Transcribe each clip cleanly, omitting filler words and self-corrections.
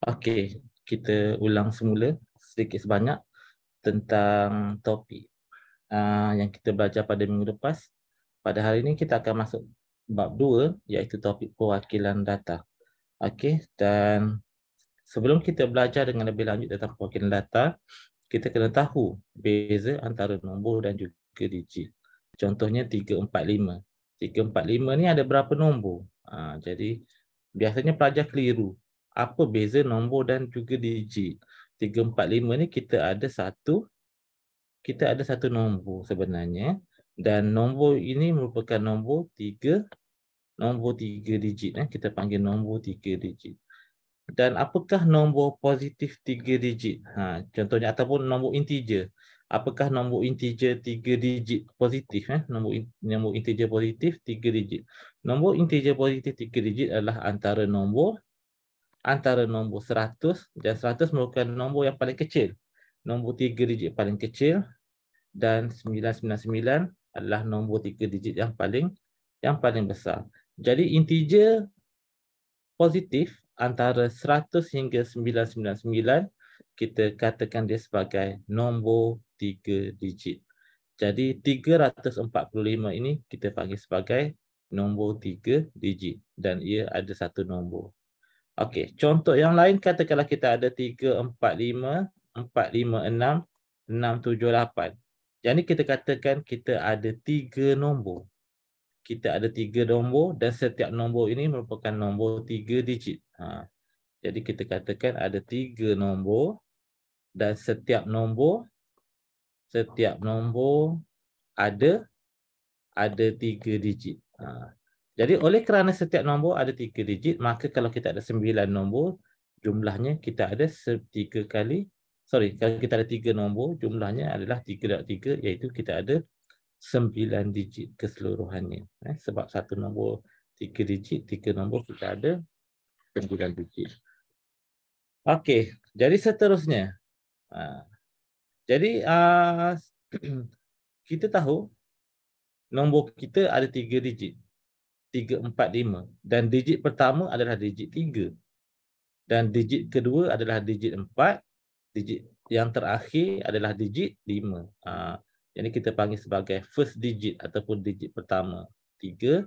Okey, kita ulang semula sedikit sebanyak tentang topik yang kita belajar pada minggu lepas. Pada hari ini kita akan masuk bab 2 iaitu topik perwakilan data. Okey, dan sebelum kita belajar dengan lebih lanjut tentang perwakilan data, kita kena tahu beza antara nombor dan juga digit. Contohnya 345. 345 ni ada berapa nombor? Jadi biasanya pelajar keliru. Apa beza nombor dan juga digit? 345 ni kita ada satu nombor sebenarnya, dan nombor ini merupakan nombor 3 digit. Kita panggil nombor 3 digit. Dan apakah nombor positif 3 digit? Contohnya, ataupun nombor integer. Apakah nombor integer 3 digit positif? Nombor integer positif 3 digit. Nombor integer positif 3 digit adalah antara nombor 100 dan 100 merupakan nombor yang paling kecil. Nombor 3 digit paling kecil, dan 999 adalah nombor 3 digit yang paling besar. Jadi integer positif antara 100 hingga 999 kita katakan dia sebagai nombor 3 digit. Jadi 345 ini kita panggil sebagai nombor 3 digit dan ia ada satu nombor. Okey, contoh yang lain, katakanlah kita ada 345, 456, 678. Jadi kita katakan kita ada 3 nombor. Kita ada 3 nombor dan setiap nombor ini merupakan nombor 3 digit. Jadi kita katakan ada 3 nombor dan setiap nombor ada 3 digit. Jadi oleh kerana setiap nombor ada 3 digit, maka kalau kita ada 9 nombor, jumlahnya kita ada 3 kali, kalau kita ada 3 nombor, jumlahnya adalah 3/3, iaitu kita ada 9 digit keseluruhannya. Sebab satu nombor 3 digit, 3 nombor kita ada 9 digit. Okey, jadi seterusnya. Jadi kita tahu nombor kita ada 3 digit. 345, dan digit pertama adalah digit 3 dan digit kedua adalah digit 4, digit yang terakhir adalah digit 5. Jadi kita panggil sebagai first digit ataupun digit pertama 3,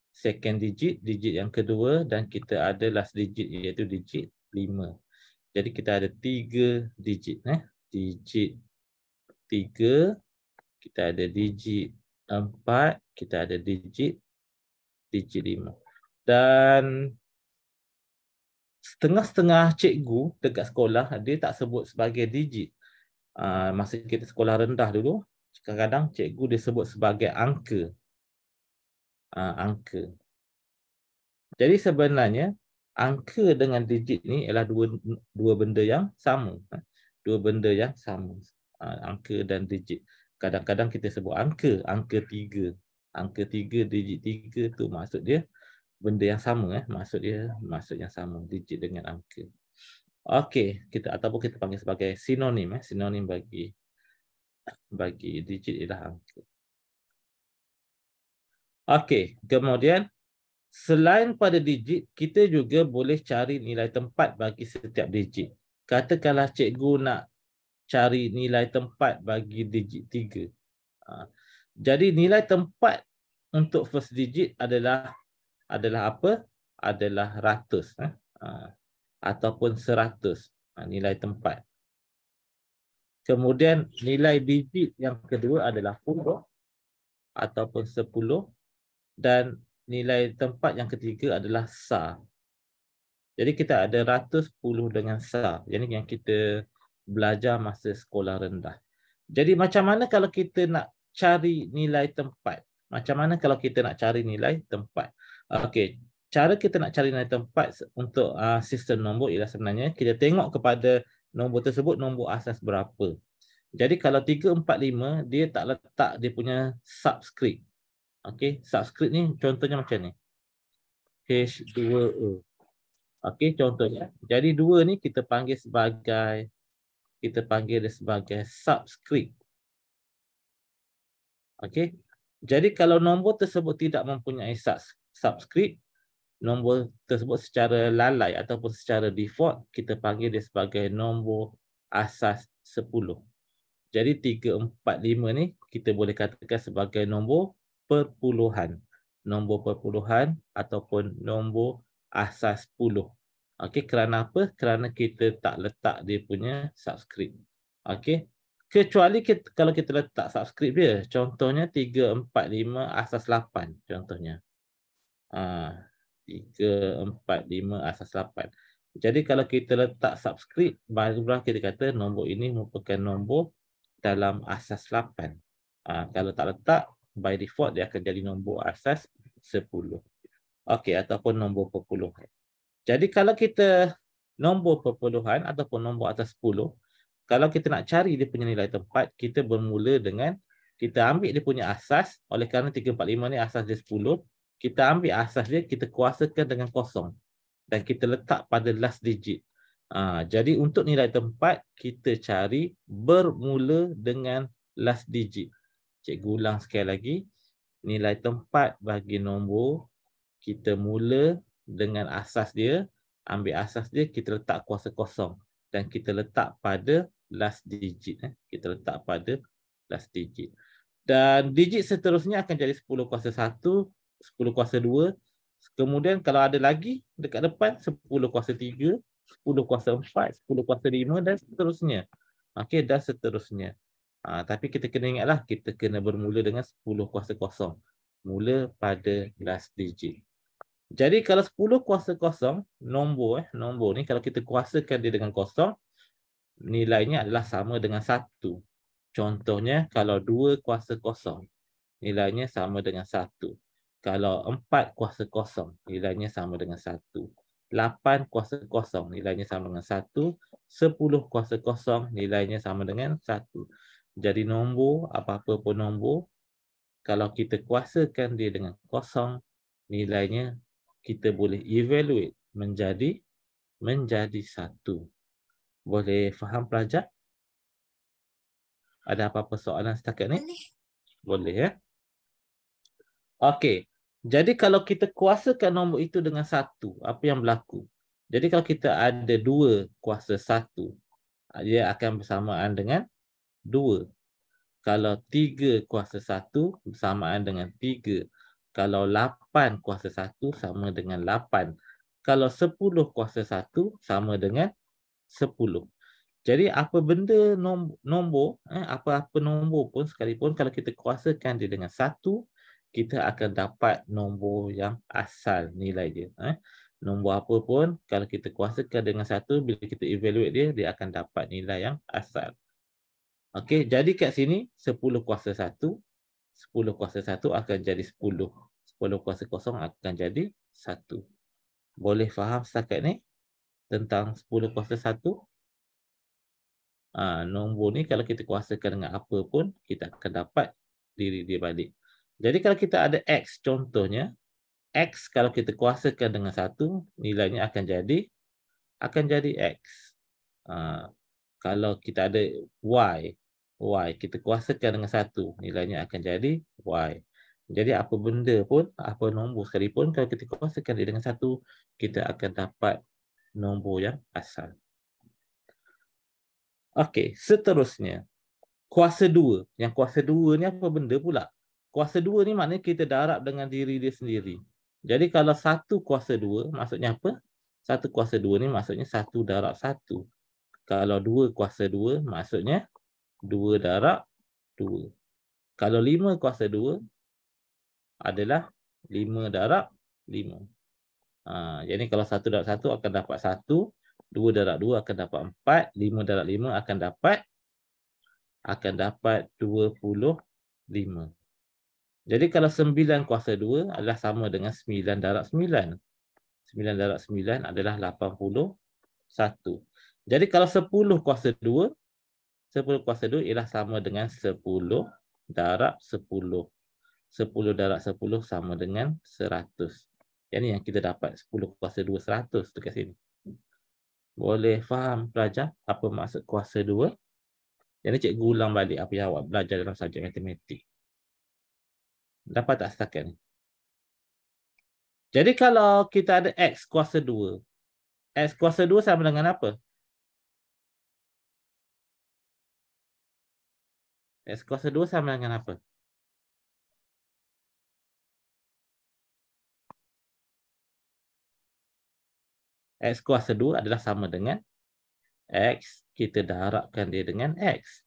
second digit yang kedua, dan kita ada last digit iaitu digit 5. Jadi kita ada 3 digit. Digit 3, kita ada digit 4, kita ada digit 5. Dan setengah-setengah cikgu dekat sekolah dia tak sebut sebagai digit. Masa kita sekolah rendah dulu, kadang-kadang cikgu dia sebut sebagai angka. Angka. Jadi sebenarnya angka dengan digit ni ialah dua benda yang sama. Dua benda yang sama. Angka dan digit. Kadang-kadang kita sebut angka 3. Angka 3, digit 3 tu maksud dia benda yang sama. Maksud yang sama, digit dengan angka. Okey, ataupun kita panggil sebagai sinonim. Sinonim bagi digit ialah angka. Okey, kemudian selain pada digit, kita juga boleh cari nilai tempat bagi setiap digit. Katakanlah cikgu nak cari nilai tempat bagi digit 3. Jadi nilai tempat untuk first digit adalah apa? Adalah ratus. Ataupun 100. Nilai tempat. Kemudian nilai digit yang kedua adalah 10 ataupun 10, dan nilai tempat yang ketiga adalah sar. Jadi kita ada ratus, 10 dengan sar. Jadi yang kita belajar masa sekolah rendah. Jadi macam mana kalau kita nak cari nilai tempat? Macam mana kalau kita nak cari nilai tempat? Okey, cara kita nak cari nilai tempat untuk sistem nombor ialah sebenarnya kita tengok kepada nombor tersebut, nombor asas berapa. Jadi kalau 345 dia tak letak dia punya subscript. Okey, subscript ni contohnya macam ni. H2E. Okey, contohnya. Jadi 2 ni kita panggil dia sebagai subscript. Okey. Jadi kalau nombor tersebut tidak mempunyai subscript, nombor tersebut secara lalai ataupun secara default kita panggil dia sebagai nombor asas 10. Jadi 3, 4, 5 ni kita boleh katakan sebagai nombor perpuluhan. Nombor perpuluhan ataupun nombor asas 10. Okey, kerana apa? Kerana kita tak letak dia punya subscript. Okey. Kecuali kalau kita letak subscript dia. Contohnya 3, 4, 5 asas 8 contohnya. 3, 4, 5 asas 8. Jadi kalau kita letak subscript, barulah kita kata nombor ini merupakan nombor dalam asas 8. Kalau tak letak, by default dia akan jadi nombor asas 10. Okey, ataupun nombor perpuluhan. Jadi kalau kita nombor perpuluhan ataupun nombor atas 10, kalau kita nak cari dia punya nilai tempat, kita bermula dengan kita ambil dia punya asas, oleh kerana 3, 4, 5 ni asas dia 10, kita ambil asas dia, kita kuasakan dengan kosong dan kita letak pada last digit. Jadi untuk nilai tempat, kita cari bermula dengan last digit. Cikgu ulang sekali lagi, nilai tempat bagi nombor, kita mula dengan asas dia, ambil asas dia, kita letak kuasa kosong dan kita letak pada last digit. Kita letak pada last digit. Dan digit seterusnya akan jadi 10 kuasa 1, 10 kuasa 2. Kemudian kalau ada lagi dekat depan, 10 kuasa 3, 10 kuasa 4, 10 kuasa 5 dan seterusnya. Okey, dan seterusnya. Tapi kita kena ingatlah, kita kena bermula dengan 10 kuasa kosong. Mula pada last digit. Jadi kalau 10 kuasa kosong, nombor ni kalau kita kuasakan dia dengan kosong, nilainya adalah sama dengan 1. Contohnya kalau 2 kuasa kosong, nilainya sama dengan 1. Kalau 4 kuasa kosong, nilainya sama dengan 1. 8 kuasa kosong, nilainya sama dengan 1. 10 kuasa kosong, nilainya sama dengan 1. Jadi nombor, apa-apa pun nombor, kalau kita kuasakan dia dengan kosong, nilainya kita boleh evaluate menjadi 1. Boleh faham pelajar? Ada apa-apa soalan setakat ni? Boleh ya? Okey. Jadi kalau kita kuasakan nombor itu dengan 1, apa yang berlaku? Jadi kalau kita ada 2 kuasa 1, dia akan bersamaan dengan 2. Kalau 3 kuasa 1 bersamaan dengan 3. Kalau 8 kuasa 1 sama dengan 8. Kalau 10 kuasa 1 sama dengan 10. Jadi apa benda nombor, apa-apa nombor pun sekalipun kalau kita kuasakan dia dengan 1, kita akan dapat nombor yang asal nilai dia. Nombor apa pun kalau kita kuasakan dengan 1, bila kita evaluate dia, dia akan dapat nilai yang asal. Okey, jadi kat sini 10 kuasa 1, 10 kuasa 1 akan jadi 10. 10 kuasa kosong akan jadi 1. Boleh faham setakat ni tentang 10 kuasa 1? Nombor ni kalau kita kuasakan dengan apa pun, kita akan dapat diri dia balik. Jadi kalau kita ada X contohnya, X kalau kita kuasakan dengan 1, nilainya akan jadi X. Kalau kita ada Y kita kuasakan dengan 1, nilainya akan jadi Y. Jadi apa benda pun, apa nombor sekalipun, kalau kita kuasakan dia dengan 1, kita akan dapat nombor yang asal. Okey, seterusnya. Kuasa 2. Yang kuasa 2 ni apa benda pula? Kuasa 2 ni maknanya kita darab dengan diri dia sendiri. Jadi kalau 1 kuasa 2, maksudnya apa? 1 kuasa 2 ni maksudnya 1 darab 1. Kalau 2 kuasa 2, maksudnya 2 darab 2. Kalau 5 kuasa 2 adalah 5 darab 5. Jadi kalau 1 darab 1 akan dapat 1, 2 darab 2 akan dapat 4, 5 darab 5 akan dapat 25. Jadi kalau 9 kuasa 2 adalah sama dengan 9 darab 9. 9 darab 9 adalah 81. Jadi kalau 10 kuasa 2, 10 kuasa 2 ialah sama dengan 10 darab 10. 10 darab 10 sama dengan 100. Yang ni yang kita dapat 10 kuasa 2, 100 dekat sini. Boleh faham pelajar apa maksud kuasa 2? Jadi cikgu ulang balik apa yang awak belajar dalam subjek matematik. Dapat tak setakat ni? Jadi kalau kita ada X kuasa 2, X kuasa 2 sama dengan apa? X kuasa 2 sama dengan apa? X kuasa 2 adalah sama dengan X, kita darabkan dia dengan X.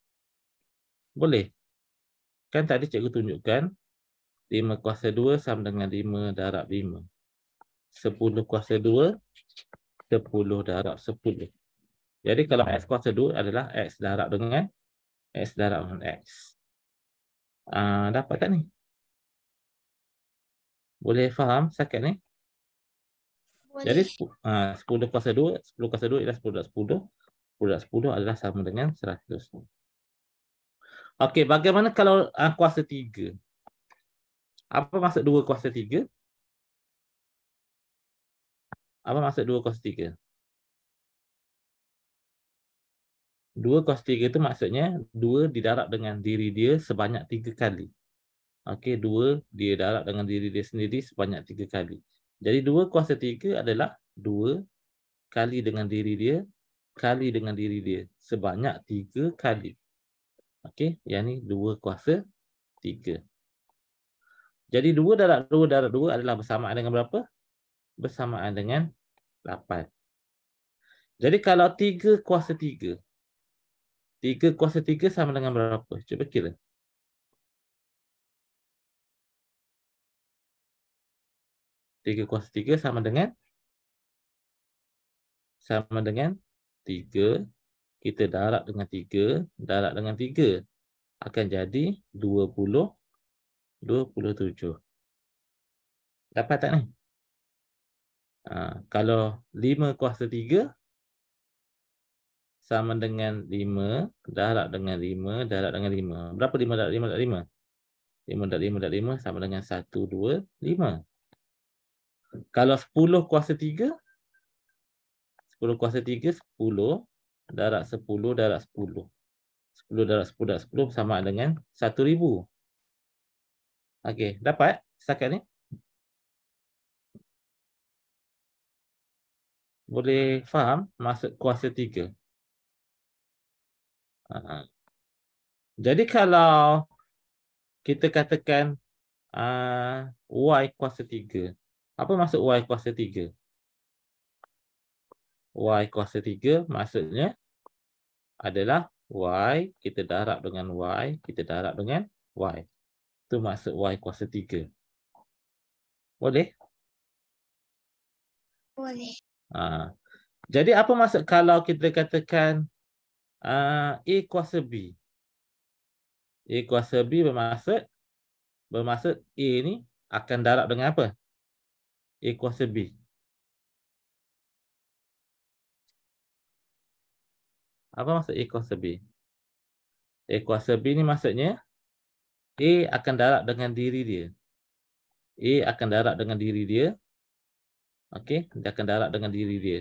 Boleh? Kan tadi cikgu tunjukkan 5 kuasa 2 sama dengan 5 darab 5. 10 kuasa 2, 10 darab 10. Jadi kalau X kuasa 2 adalah X darab dengan X darab dengan X. Dapat tak ni? Boleh faham setakat ni? Jadi 10 kuasa 2, 10 kuasa 2 ialah 10 darab 10. 10 darab 10 adalah sama dengan 100. Okey, bagaimana kalau kuasa 3? Apa maksud 2 kuasa 3? Apa maksud 2 kuasa 3? 2 kuasa 3 itu maksudnya 2 didarab dengan diri dia sebanyak 3 kali. Okey, 2 dia darab dengan diri dia sendiri sebanyak 3 kali. Jadi 2 kuasa 3 adalah 2 kali dengan diri dia kali dengan diri dia sebanyak 3 kali. Okey, yang ni 2 kuasa 3. Jadi 2 darab 2 darab 2 adalah bersamaan dengan berapa? Bersamaan dengan 8. Jadi kalau 3 kuasa 3, 3 kuasa 3 sama dengan berapa? Cuba kira. 3 kuasa 3 sama dengan 3. Kita darab dengan 3, darab dengan 3 akan jadi 20, 27. Dapat tak ni? Kalau 5 kuasa 3 sama dengan 5 darab dengan 5 darab dengan 5. Berapa 5 darab 5 darab 5? 5 darab 5 darab 5 sama dengan 1, 2, 5. Kalau 10 kuasa 3, 10 kuasa 3, 10 darab 10 darab 10. 10 darab 10 darab 10 sama dengan 1000. Okey, dapat setakat ni? Boleh faham maksud kuasa 3? Jadi kalau kita katakan Y kuasa 3. Apa maksud Y kuasa 3? Y kuasa 3 maksudnya adalah Y, kita darab dengan Y, kita darab dengan Y. Itu maksud Y kuasa 3. Boleh? Boleh. Jadi apa maksud kalau kita katakan A kuasa B? A kuasa B bermaksud A ni akan darab dengan apa? A kuasa B. Apa maksud A kuasa B? A kuasa B ni maksudnya A akan darab dengan diri dia. A akan darab dengan diri dia. Okey, dia akan darab dengan diri dia.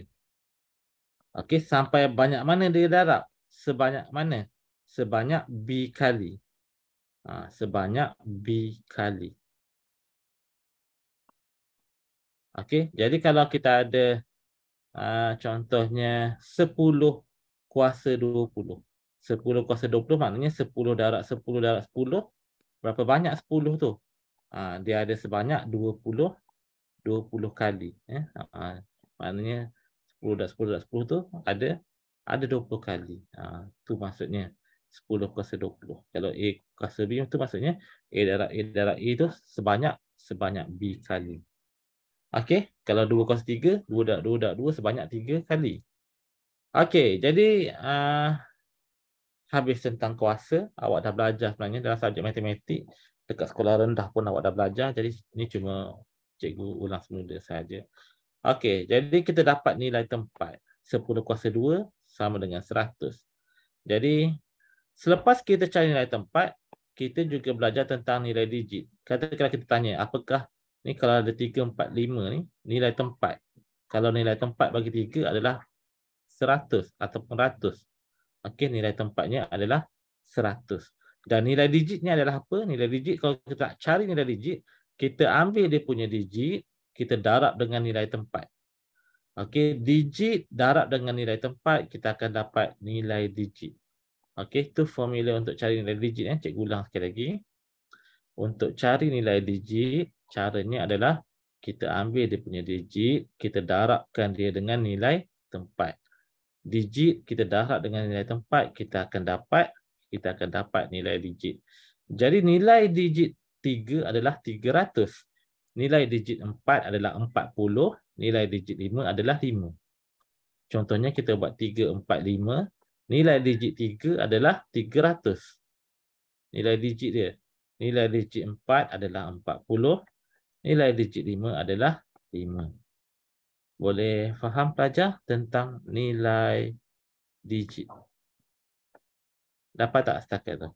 Okey, sampai banyak mana dia darab? Sebanyak mana? Sebanyak B kali. Sebanyak B kali. Okey, jadi kalau kita ada contohnya 10 kuasa 20. 10 kuasa 20 maknanya 10 darab 10 darab 10. Berapa banyak 10 tu? Dia ada sebanyak 20 kali. Maknanya 10 darab 10 darab 10 tu ada 20 kali. Tu maksudnya 10 kuasa 20. Kalau A kuasa B tu maksudnya A darab A tu sebanyak B kali. Okey, kalau 2 kuasa 3, 2 darab 2 sebanyak 3 kali. Okey, jadi habis tentang kuasa, awak dah belajar sebenarnya dalam subjek matematik. Dekat sekolah rendah pun awak dah belajar. Jadi ni cuma cikgu ulang semula saja. Okey, jadi kita dapat nilai tempat. 10 kuasa 2 sama dengan 100. Jadi selepas kita cari nilai tempat, kita juga belajar tentang nilai digit. Katakanlah kita tanya, apakah ni kalau ada 3, 4, 5 ni, nilai tempat. Kalau nilai tempat bagi 3 adalah 100 ataupun ratus. Okey, nilai tempatnya adalah 100. Dan nilai digitnya adalah apa? Nilai digit, kalau kita nak cari nilai digit, kita ambil dia punya digit, kita darab dengan nilai tempat. Okey, digit darab dengan nilai tempat, kita akan dapat nilai digit. Okey, itu formula untuk cari nilai digit. Cikgu ulang sekali lagi. Untuk cari nilai digit, caranya adalah kita ambil dia punya digit, kita darabkan dia dengan nilai tempat. Digit kita darab dengan nilai tempat, kita akan dapat nilai digit. Jadi nilai digit 3 adalah 300. Nilai digit 4 adalah 40, nilai digit 5 adalah 5. Contohnya kita buat 3, 4, 5. Nilai digit 3 adalah 300. Nilai digit dia. Nilai digit 4 adalah 40. Nilai digit 5 adalah 5. Boleh faham pelajar tentang nilai digit? Dapat tak setakat tu?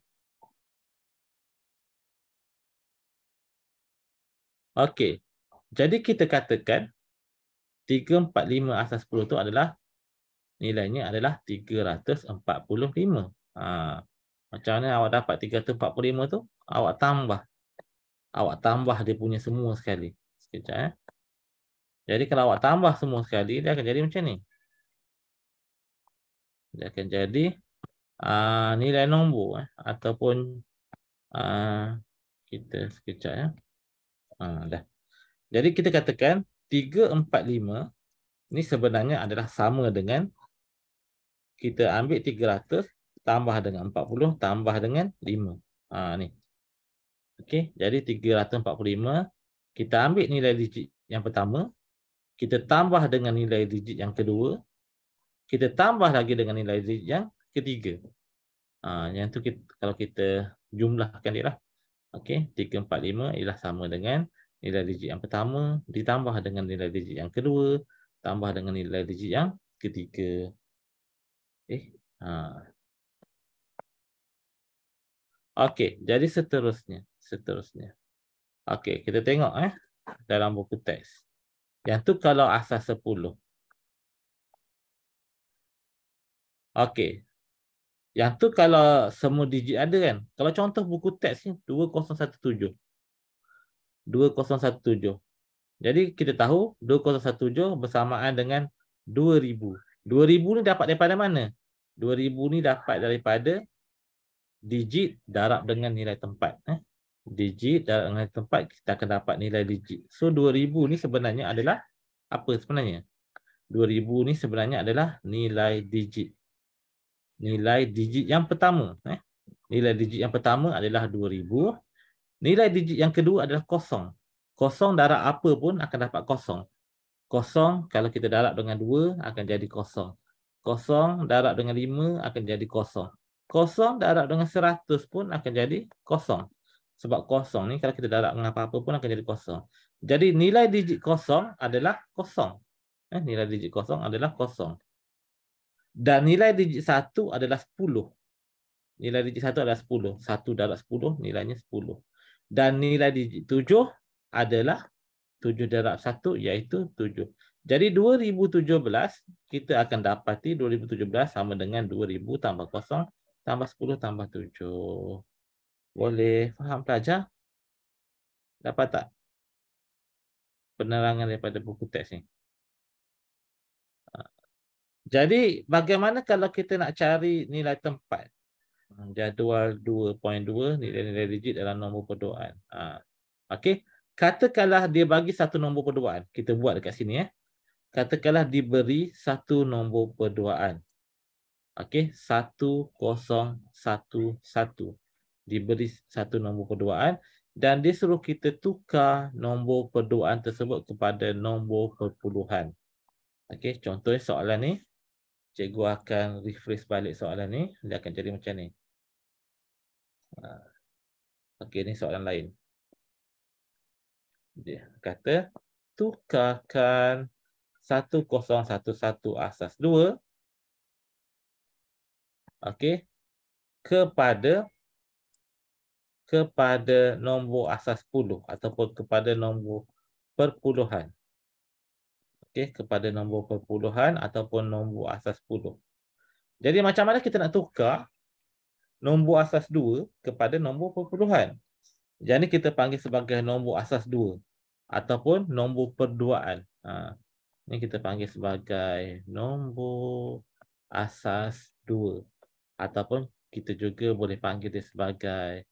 Okey. Jadi kita katakan 3, 4, 5 asal 10 tu adalah nilainya adalah 345. Macam mana awak dapat 345 tu? Awak tambah. Awak tambah dia punya semua sekali. Sekejap. Jadi kalau awak tambah semua sekali, dia akan jadi macam ni. Dia akan jadi nilai nombor. Ataupun kita sekejap ya. Dah. Jadi kita katakan 3, 4, 5 ni sebenarnya adalah sama dengan kita ambil 300 tambah dengan 40 tambah dengan 5. Ni. Okey, jadi 345 kita ambil nilai digit yang pertama, kita tambah dengan nilai digit yang kedua, kita tambah lagi dengan nilai digit yang ketiga. Yang tu kita, kalau kita jumlahkan dia lah. Okey, 345 ialah sama dengan nilai digit yang pertama ditambah dengan nilai digit yang kedua tambah dengan nilai digit yang ketiga. Okey, jadi seterusnya. Okey, kita tengok dalam buku teks. Yang tu kalau asal 10. Okey. Yang tu kalau semua digit ada kan. Kalau contoh buku teks ni 2017. 2017. Jadi kita tahu 2017 bersamaan dengan 2000. 2000 ni dapat daripada mana? 2000 ni dapat daripada digit darab dengan nilai tempat. Digit darab dengan nilai tempat, kita akan dapat nilai digit. So 2000 ni sebenarnya adalah apa sebenarnya? 2000 ni sebenarnya adalah nilai digit. Nilai digit yang pertama. Nilai digit yang pertama adalah 2000. Nilai digit yang kedua adalah kosong. Kosong darab apa pun akan dapat kosong. Kosong kalau kita darab dengan 2 akan jadi kosong. Kosong darab dengan 5 akan jadi kosong. Kosong darab dengan 100 pun akan jadi kosong. Sebab kosong ni kalau kita darab dengan apa-apa pun akan jadi kosong. Jadi nilai digit kosong adalah kosong. Nilai digit kosong adalah kosong. Dan nilai digit 1 adalah 10. Nilai digit 1 adalah 10. 1 darab 10 nilainya 10. Dan nilai digit 7 adalah 7 darab 1 iaitu 7. Jadi 2017 kita akan dapati 2017 sama dengan 2000 tambah 0 tambah 10 tambah 7. Boleh faham pelajar? Dapat tak penerangan daripada buku teks ni? Jadi bagaimana kalau kita nak cari nilai tempat? Jadual 2.2 nilai-nilai digit dalam nombor perduaan. Okey, katakanlah dia bagi satu nombor perduaan. Kita buat dekat sini Katakanlah diberi satu nombor perduaan. Okey, 1011. Diberi satu nombor perduaan dan dia suruh kita tukar nombor perduaan tersebut kepada nombor perpuluhan. Okey, contohnya soalan ni, cikgu akan refresh balik soalan ni, dia akan jadi macam ni. Okey, ni soalan lain. Dia kata tukarkan 1011 asas 2 kepada nombor asas 10 ataupun kepada nombor perpuluhan. Kepada nombor perpuluhan ataupun nombor asas 10. Jadi macam mana kita nak tukar nombor asas 2 kepada nombor perpuluhan? Jadi kita panggil sebagai nombor asas 2. ataupun nombor perduaan. Ini kita panggil sebagai nombor asas 2. Ataupun kita juga boleh panggil dia sebagai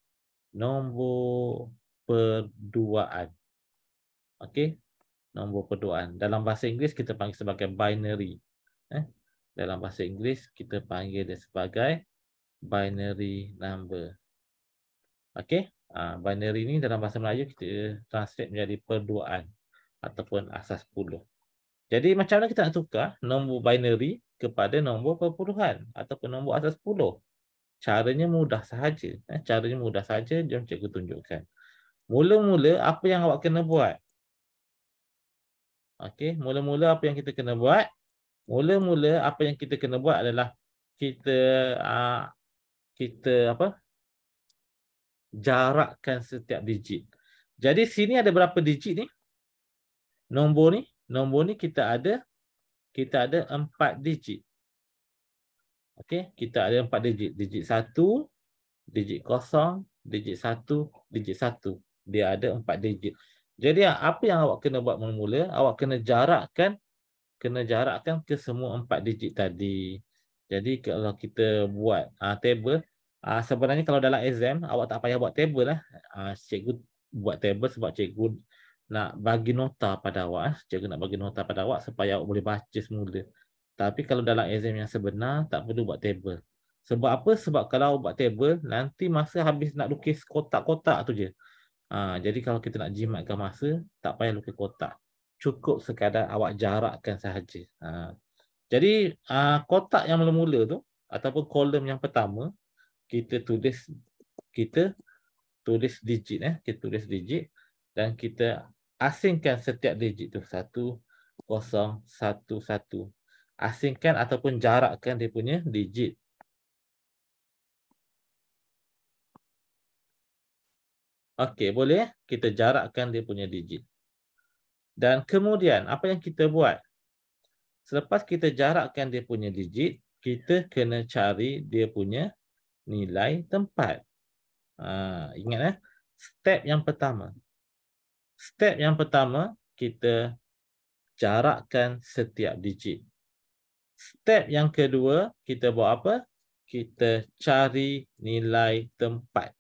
nombor perduaan. Okey, nombor perduaan. Dalam bahasa Inggeris kita panggil sebagai binary. Dalam bahasa Inggeris kita panggil dia sebagai binary number. Okey, binary ni dalam bahasa Melayu kita translate menjadi perduaan ataupun asas 10. Jadi macam mana kita nak tukar nombor binary kepada nombor perpuluhan ataupun nombor asas 10? Caranya mudah sahaja. Caranya mudah sahaja, jom cikgu tunjukkan. Mula-mula apa yang awak kena buat? Okey, mula-mula apa yang kita kena buat? Mula-mula apa yang kita kena buat adalah kita jarakkan setiap digit. Jadi sini ada berapa digit ni? Nombor ni kita ada 4 digit. Okey, kita ada 4 digit. Digit 1, digit 0, digit 1, digit 1. Dia ada 4 digit. Jadi apa yang awak kena buat mula-mula? Awak kena jarakkan ke semua 4 digit tadi. Jadi kalau kita buat table, sebenarnya kalau dalam exam awak tak payah buat table lah. Cikgu buat table sebab cikgu nak bagi nota pada awak. Cikgu nak bagi nota pada awak supaya awak boleh baca semula. Tapi kalau dalam exam yang sebenar tak perlu buat table. Sebab apa? Sebab kalau awak buat table, nanti masa habis nak lukis kotak-kotak tu je. Jadi kalau kita nak jimatkan masa, tak payah lukis kotak. Cukup sekadar awak jarakkan sahaja. Jadi kotak yang mula-mula tu ataupun kolom yang pertama kita tulis digit kita tulis digit dan kita asingkan setiap digit tu 1 0 1 1. Asingkan ataupun jarakkan dia punya digit. Okey, boleh kita jarakkan dia punya digit. Dan kemudian apa yang kita buat? Selepas kita jarakkan dia punya digit, kita kena cari dia punya nilai tempat. Ingat step yang pertama. Step yang pertama, kita jarakkan setiap digit. Step yang kedua, kita buat apa? Kita cari nilai tempat.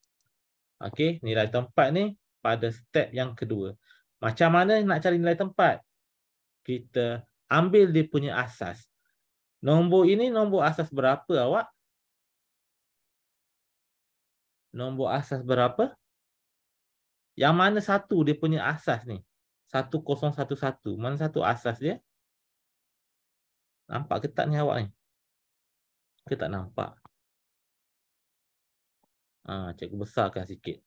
Okey, nilai tempat ni pada step yang kedua. Macam mana nak cari nilai tempat? Kita ambil dia punya asas. Nombor ini nombor asas berapa awak? Nombor asas berapa? Yang mana satu dia punya asas ni? 1011. Mana satu asas dia? Nampak ke tak ni awak ni? Ke tak nampak? Cikgu besarkan sikit.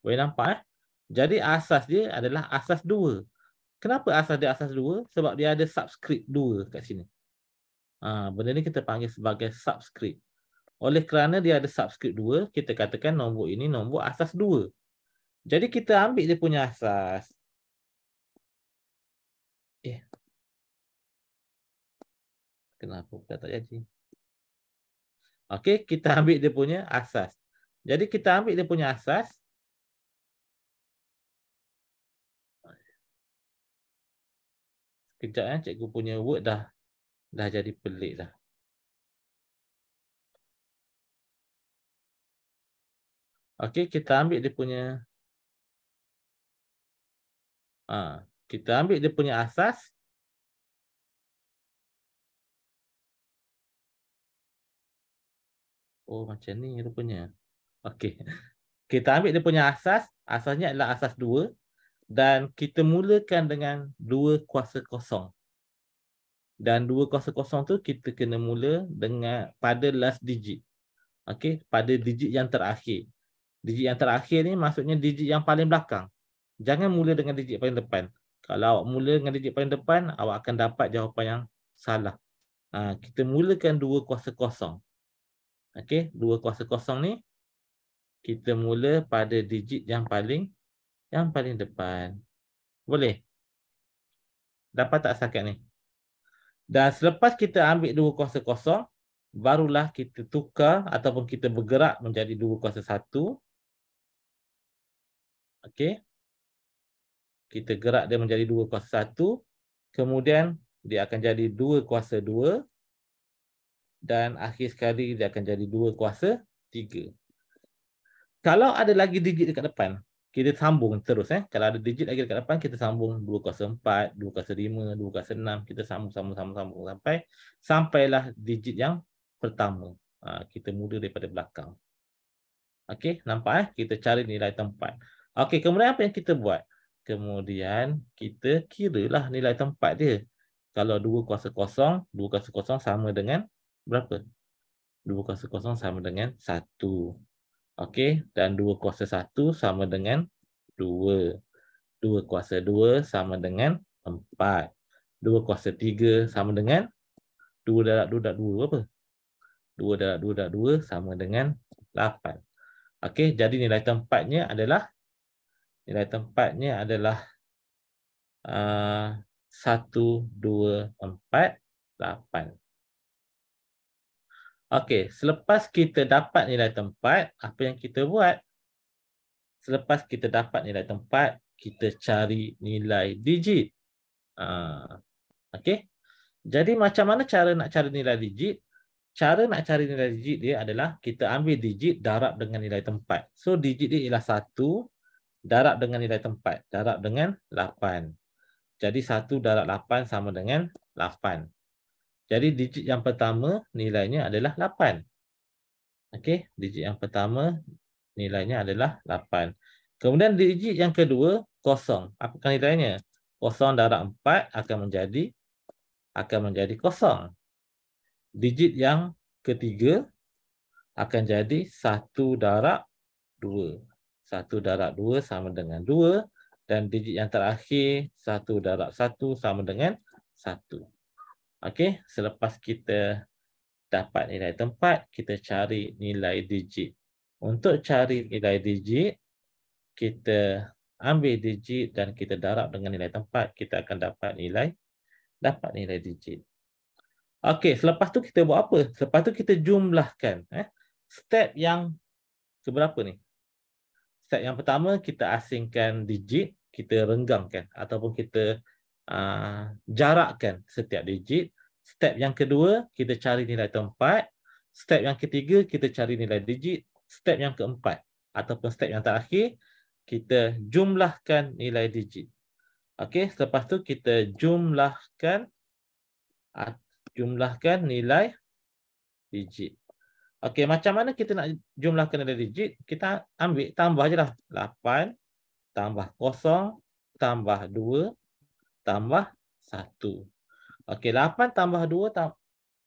Boleh nampak Jadi asas dia adalah asas 2. Kenapa asas dia asas 2? Sebab dia ada subscript 2 kat sini. Benda ni kita panggil sebagai subscript. Oleh kerana dia ada subscript 2, kita katakan nombor ini nombor asas 2. Jadi kita ambil dia punya asas. Kenapa pula tak jadi? Okey, kita ambil dia punya asas. Jadi kita ambil dia punya asas. Sekejap cikgu punya word dah jadi pelik dah. Okey, kita ambil dia punya asas. Oh, macam ni rupanya. Okey. Kita ambil dia punya asas. Asasnya adalah asas 2. Dan kita mulakan dengan 2 kuasa kosong. Dan 2 kuasa kosong tu kita kena mula dengan pada last digit. Okey, pada digit yang terakhir. Digit yang terakhir ni maksudnya digit yang paling belakang. Jangan mula dengan digit paling depan. Kalau awak mula dengan digit paling depan, awak akan dapat jawapan yang salah. Kita mulakan 2 kuasa kosong. Okey, 2 kuasa kosong ni kita mula pada digit yang paling depan. Boleh? Dapat tak setakat ni? Dan selepas kita ambil 2 kuasa kosong, barulah kita tukar ataupun kita bergerak menjadi 2 kuasa 1. Okey. kita gerak dia menjadi 2 kuasa 1, kemudian dia akan jadi 2 kuasa 2, dan akhir sekali dia akan jadi 2 kuasa 3. Kalau ada lagi digit dekat depan, kita sambung terus. Kalau ada digit lagi dekat depan, kita sambung 2 kuasa 4, 2 kuasa 5, 2 kuasa 6. Kita sambung sampailah digit yang pertama. Kita mula daripada belakang. Okey, nampak? Kita cari nilai tempat. Okey, kemudian apa yang kita buat? Kemudian kita kiralah nilai tempat dia. Kalau 2 kuasa kosong, 2 kuasa kosong sama dengan berapa? 2 kuasa kosong sama dengan 1. Okey, dan 2 kuasa 1 sama dengan 2. 2 kuasa 2 sama dengan 4. 2 kuasa 3 sama dengan 2 darab 2 darab 2 apa? 2 darab 2 darab 2 sama dengan 8. Okey, jadi nilai tempatnya adalah 1, 2, 4, 8. Okey, selepas kita dapat nilai tempat, apa yang kita buat? Selepas kita dapat nilai tempat, kita cari nilai digit. Okey. Jadi macam mana cara nak cari nilai digit? Cara nak cari nilai digit dia adalah kita ambil digit darab dengan nilai tempat. So digit dia ialah 1 darab dengan nilai tempat, darab dengan 8. Jadi 1 darab 8 sama dengan 8. Jadi digit yang pertama nilainya adalah 8. Okey, digit yang pertama nilainya adalah 8. Kemudian digit yang kedua, kosong. Apakah nilainya? Kosong darab 4 akan menjadi kosong. Digit yang ketiga akan jadi 1 darab 2. 1 darab 2 sama dengan 2. Dan digit yang terakhir, 1 darab 1 sama dengan 1. Okey, selepas kita dapat nilai tempat, kita cari nilai digit. Untuk cari nilai digit, kita ambil digit dan kita darab dengan nilai tempat, kita akan dapat nilai digit. Okey, selepas tu kita buat apa? Selepas tu kita jumlahkan. Step yang keberapa ni? Step yang pertama, kita asingkan digit, kita renggangkan ataupun kita jarakkan setiap digit. Step yang kedua, kita cari nilai tempat. Step yang ketiga, kita cari nilai digit. Step yang keempat ataupun step yang terakhir, kita jumlahkan nilai digit. Okey, selepas tu kita jumlahkan nilai digit. Okey, macam mana kita nak jumlahkan nilai digit? Kita ambil tambah je lah. 8 tambah 0 tambah 2 tambah 1. Okey, 8 tambah 2 tambah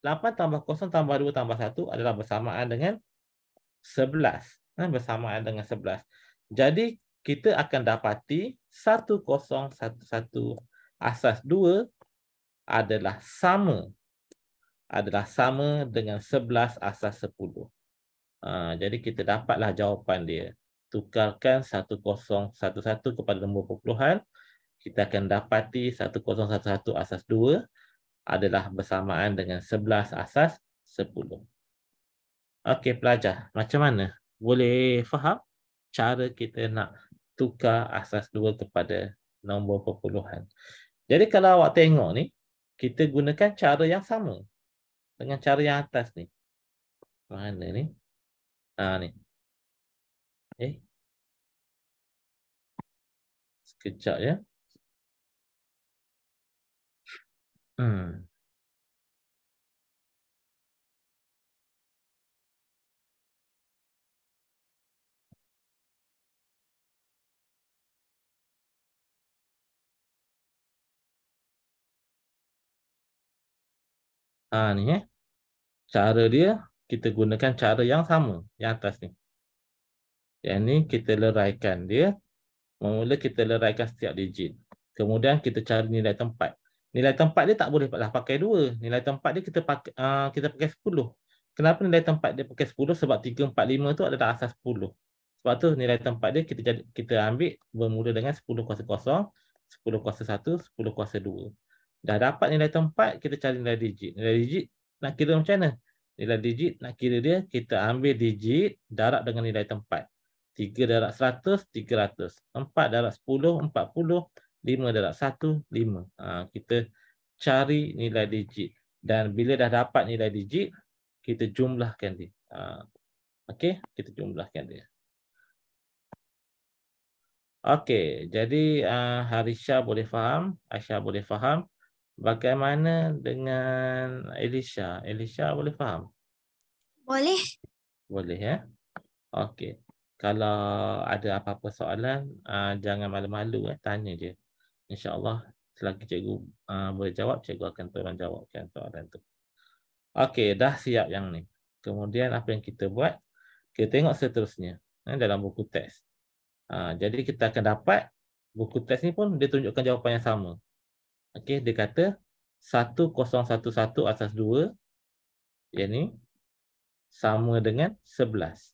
0 tambah 2 tambah 1 adalah bersamaan dengan 11. Bersamaan dengan 11. Jadi kita akan dapati 1011 asas 2 adalah sama dengan 11 asas 10. Jadi kita dapatlah jawapan dia. Tukarkan 1011 kepada nombor perpuluhan, kita akan dapati 1011 asas 2 adalah bersamaan dengan 11 asas 10. Okey pelajar, macam mana? Boleh faham cara kita nak tukar asas 2 kepada nombor perpuluhan? Jadi kalau awak tengok ni, kita gunakan cara yang sama dengan cara yang atas ni. Mana ni? Ni. Sekejap ya. Ni cara dia, kita gunakan cara yang sama, yang atas ni. Yang ni kita leraikan dia. Mula kita leraikan setiap digit. Kemudian kita cari nilai tempat. Nilai tempat dia tak boleh pakai 2. Nilai tempat dia kita pakai 10. Kenapa nilai tempat dia pakai 10? Sebab 3, 4, 5 tu adalah asas 10. Sebab tu nilai tempat dia kita ambil bermula dengan 10 kuasa 0, 10 kuasa 1, 10 kuasa 2. Dah dapat nilai tempat, kita cari nilai digit. Nilai digit nak kira macam mana? Nilai digit nak kira dia, kita ambil digit darab dengan nilai tempat. 3 darab 100, 300. 4 darab 10, 40. 5 darab 1, 5. Kita cari nilai digit. Dan bila dah dapat nilai digit, kita jumlahkan dia. Okey, kita jumlahkan dia. Okey, jadi Harisha boleh faham, Aisyah boleh faham. Bagaimana dengan Elisha? Elisha boleh faham? Boleh. Boleh ya? Okey. Kalau ada apa-apa soalan, jangan malu-malu, tanya je. InsyaAllah selagi cikgu boleh jawab, cikgu akan tolong jawabkan soalan tu. Okey, dah siap yang ni. Kemudian apa yang kita buat? Kita tengok seterusnya dalam buku teks. Jadi kita akan dapat buku teks ni pun dia tunjukkan jawapan yang sama. Okey, dia kata 1011 asas 2 yang ni sama dengan 11.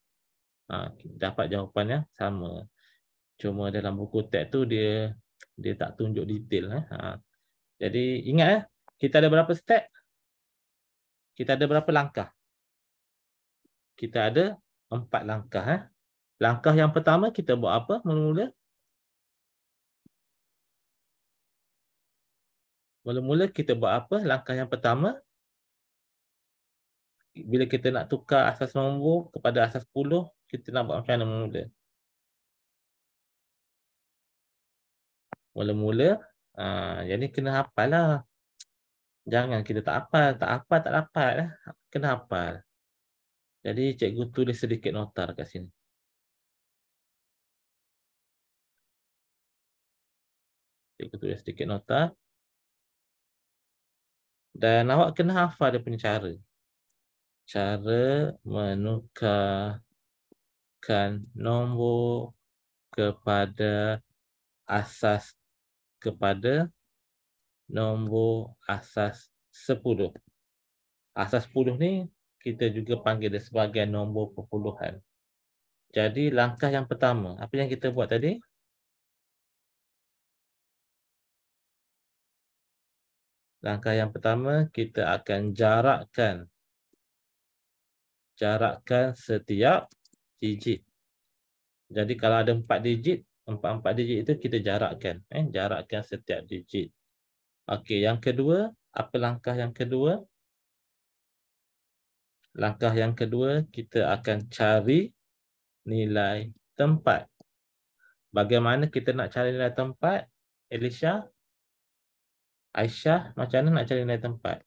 Dapat jawapannya sama. Cuma dalam buku teks tu dia tak tunjuk detail. Jadi ingat kita ada berapa step? Kita ada berapa langkah? Kita ada 4 langkah. Langkah yang pertama kita buat apa mula-mula? Mula-mula kita buat apa? Langkah yang pertama, bila kita nak tukar asas nombor kepada asas 10, kita nak buat macam mana mula-mula? Mula-mula, yang ni kena hafal lah. Jangan kita tak hafal, tak dapat. Kena hafal. Jadi cikgu tulis sedikit nota kat sini. Cikgu tulis sedikit nota. Dan awak kena hafal dia punya cara. Cara menukarkan nombor kepada asas nombor asas 10. Asas 10 ni kita juga panggil dia sebagai nombor perpuluhan. Jadi langkah yang pertama, apa yang kita buat tadi? Langkah yang pertama, kita akan jarakkan setiap digit. Jadi kalau ada 4 digit, 4 digit itu kita jarakkan. Jarakkan setiap digit. Okey, yang kedua, apa langkah yang kedua? Langkah yang kedua, kita akan cari nilai tempat. Bagaimana kita nak cari nilai tempat? Elisha? Aisyah, macam mana nak cari nilai tempat?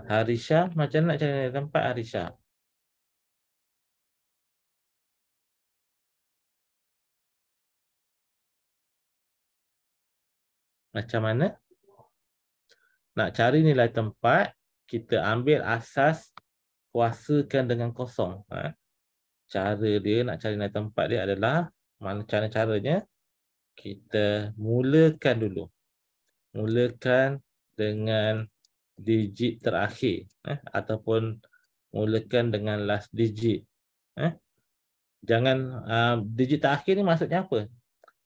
Harisha, macam mana nak cari nilai tempat Harisha? Macam mana? Nak cari nilai tempat, kita ambil asas kuasakan dengan kosong. Cara dia nak cari nilai tempat dia adalah, mana caranya? Kita mulakan dulu. Mulakan dengan digit terakhir. Ataupun mulakan dengan last digit. Jangan, digit terakhir ni maksudnya apa?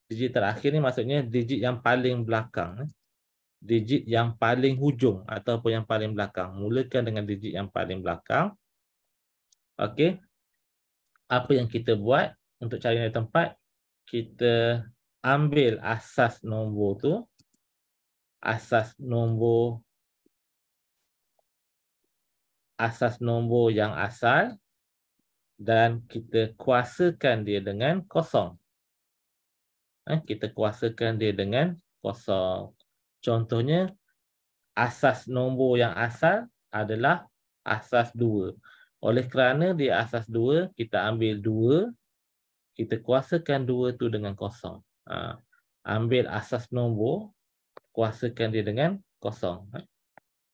Digit terakhir ni maksudnya digit yang paling belakang. Digit yang paling hujung ataupun yang paling belakang. Mulakan dengan digit yang paling belakang. Okey. Apa yang kita buat untuk cari nilai tempat? Kita ambil asas nombor tu. Asas nombor yang asal. Dan kita kuasakan dia dengan kosong. Kita kuasakan dia dengan kosong. Contohnya, asas nombor yang asal adalah asas 2. Oleh kerana dia asas 2, kita ambil 2, kita kuasakan 2 tu dengan kosong. Ambil asas nombor, kuasakan dia dengan kosong.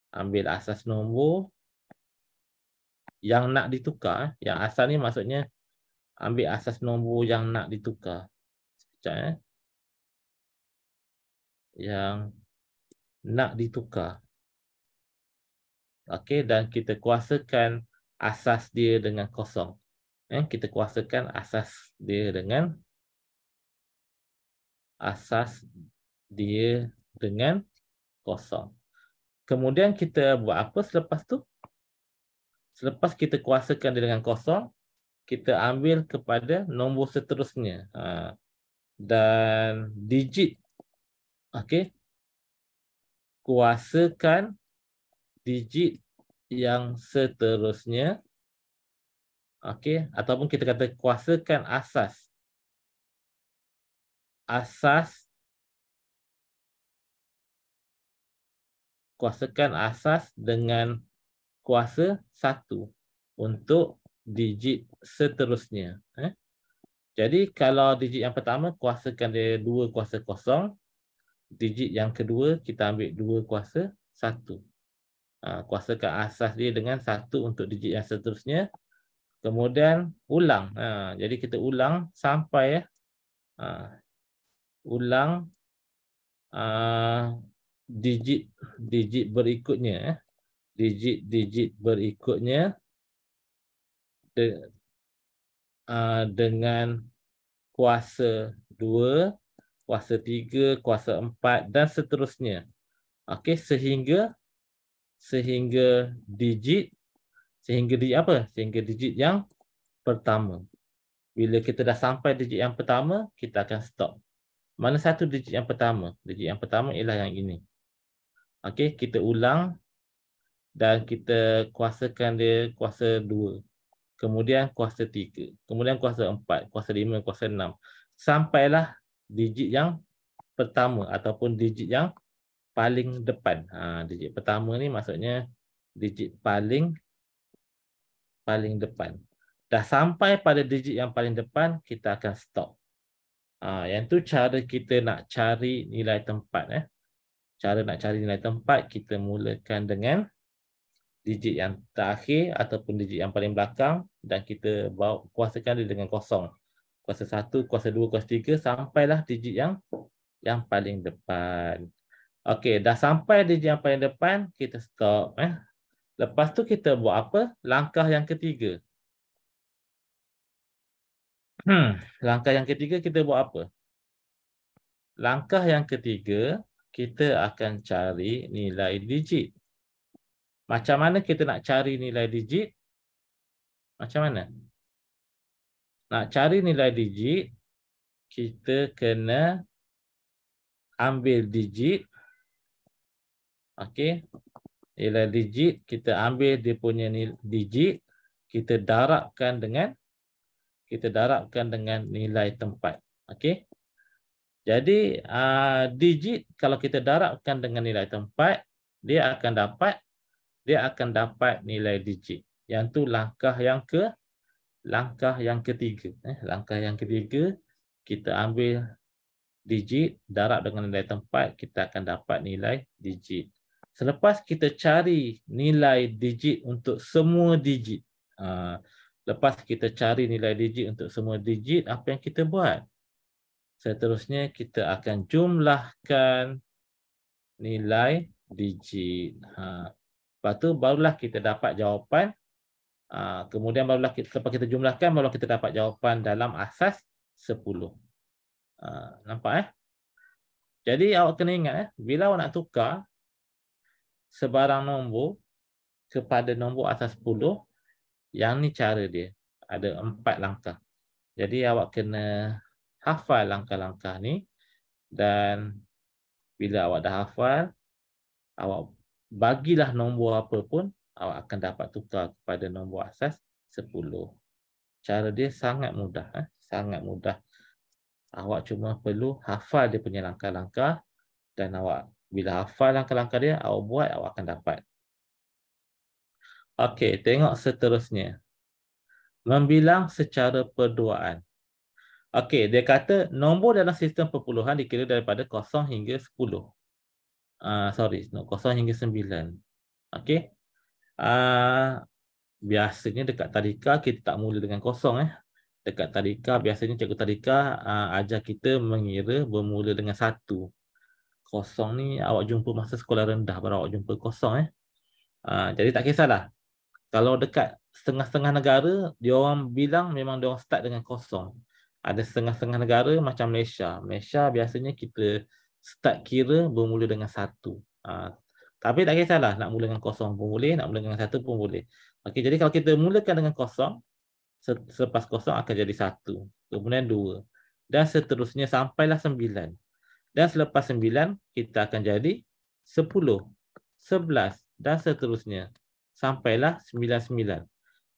Ambil asas nombor yang nak ditukar. Yang asal ni maksudnya ambil asas nombor yang nak ditukar. Sekejap. Yang nak ditukar. Okey, dan kita kuasakan asas dia dengan kosong. Kita kuasakan asas dia dengan kosong. Kemudian kita buat apa selepas tu? Selepas kita kuasakan dia dengan kosong, kita ambil kepada nombor seterusnya. dan digit. Okey. Kuasakan digit yang seterusnya. Okey, ataupun kita kata kuasakan asas. Kuasakan asas dengan kuasa 1 untuk digit seterusnya. Jadi kalau digit yang pertama kuasakan dia 2 kuasa 0, digit yang kedua kita ambil 2 kuasa 1. Kuasakan asas dia dengan 1 untuk digit yang seterusnya. Kemudian ulang. Jadi kita ulang sampai ulang digit berikutnya. Digit berikutnya dengan kuasa 2, kuasa 3, kuasa 4 dan seterusnya. Okey, sehingga digit apa? Sehingga digit yang pertama. Bila kita dah sampai digit yang pertama, kita akan stop. Mana satu digit yang pertama? Digit yang pertama ialah yang ini. Okey, kita ulang dan kita kuasakan dia kuasa 2. Kemudian kuasa 3. Kemudian kuasa 4, kuasa 5, kuasa 6. Sampailah digit yang pertama ataupun digit yang paling depan. Digit pertama ni maksudnya digit paling depan. Dah sampai pada digit yang paling depan, kita akan stop. Yang tu cara kita nak cari nilai tempat. Cara nak cari nilai tempat, kita mulakan dengan digit yang terakhir ataupun digit yang paling belakang dan kita bawa kuasakan dia dengan kosong. Kuasa 1, kuasa 2, kuasa 3 sampailah digit yang paling depan. Okey, dah sampai digit yang paling depan, kita stop. Lepas tu kita buat apa? Langkah yang ketiga. Langkah yang ketiga kita buat apa? Langkah yang ketiga, kita akan cari nilai digit. Macam mana kita nak cari nilai digit? Macam mana? Nak cari nilai digit, kita kena ambil digit. Okey. Nilai digit, kita ambil dia punya digit, kita darabkan dengan nilai tempat. Okey. Jadi digit kalau kita darabkan dengan nilai tempat, dia akan dapat nilai digit. Yang tu langkah yang ketiga. Langkah yang ketiga, kita ambil digit, darab dengan nilai tempat, kita akan dapat nilai digit. Selepas kita cari nilai digit untuk semua digit. Lepas kita cari nilai digit untuk semua digit, apa yang kita buat? Seterusnya kita akan jumlahkan nilai digit. Lepas tu barulah kita dapat jawapan. Kemudian barulah lepas kita jumlahkan, barulah kita dapat jawapan dalam asas 10. Nampak? Jadi awak kena ingat, bila awak nak tukar sebarang nombor kepada nombor asas 10, yang ni cara dia. Ada 4 langkah. Jadi awak kena hafal langkah-langkah ni dan bila awak dah hafal, awak bagilah nombor apa pun, awak akan dapat tukar kepada nombor asas 10. Cara dia sangat mudah. Sangat mudah. Awak cuma perlu hafal dia punya langkah-langkah dan awak bila hafal langkah-langkah dia, awak buat, awak akan dapat. Okey, tengok seterusnya. Membilang secara perduaan. Okey, dia kata nombor dalam sistem perpuluhan dikira daripada 0 hingga 10. 0 hingga 9. Okey. Biasanya dekat tadika kita tak mula dengan 0. Dekat tadika biasanya cikgu tadika ajar kita mengira bermula dengan 1. 0 ni awak jumpa masa sekolah rendah baru awak jumpa 0. Jadi tak kisahlah. Kalau dekat setengah-setengah negara, dia orang bilang memang dia orang start dengan 0. Ada setengah-setengah negara macam Malaysia. Malaysia biasanya kita start kira bermula dengan 1. Tapi tak kisahlah, nak mula dengan 0 pun boleh, nak mula dengan 1 pun boleh. Okey, jadi kalau kita mulakan dengan 0, selepas 0 akan jadi 1. Kemudian 2. dan seterusnya sampailah 9. Dan selepas 9, kita akan jadi 10, 11 dan seterusnya. Sampailah 99.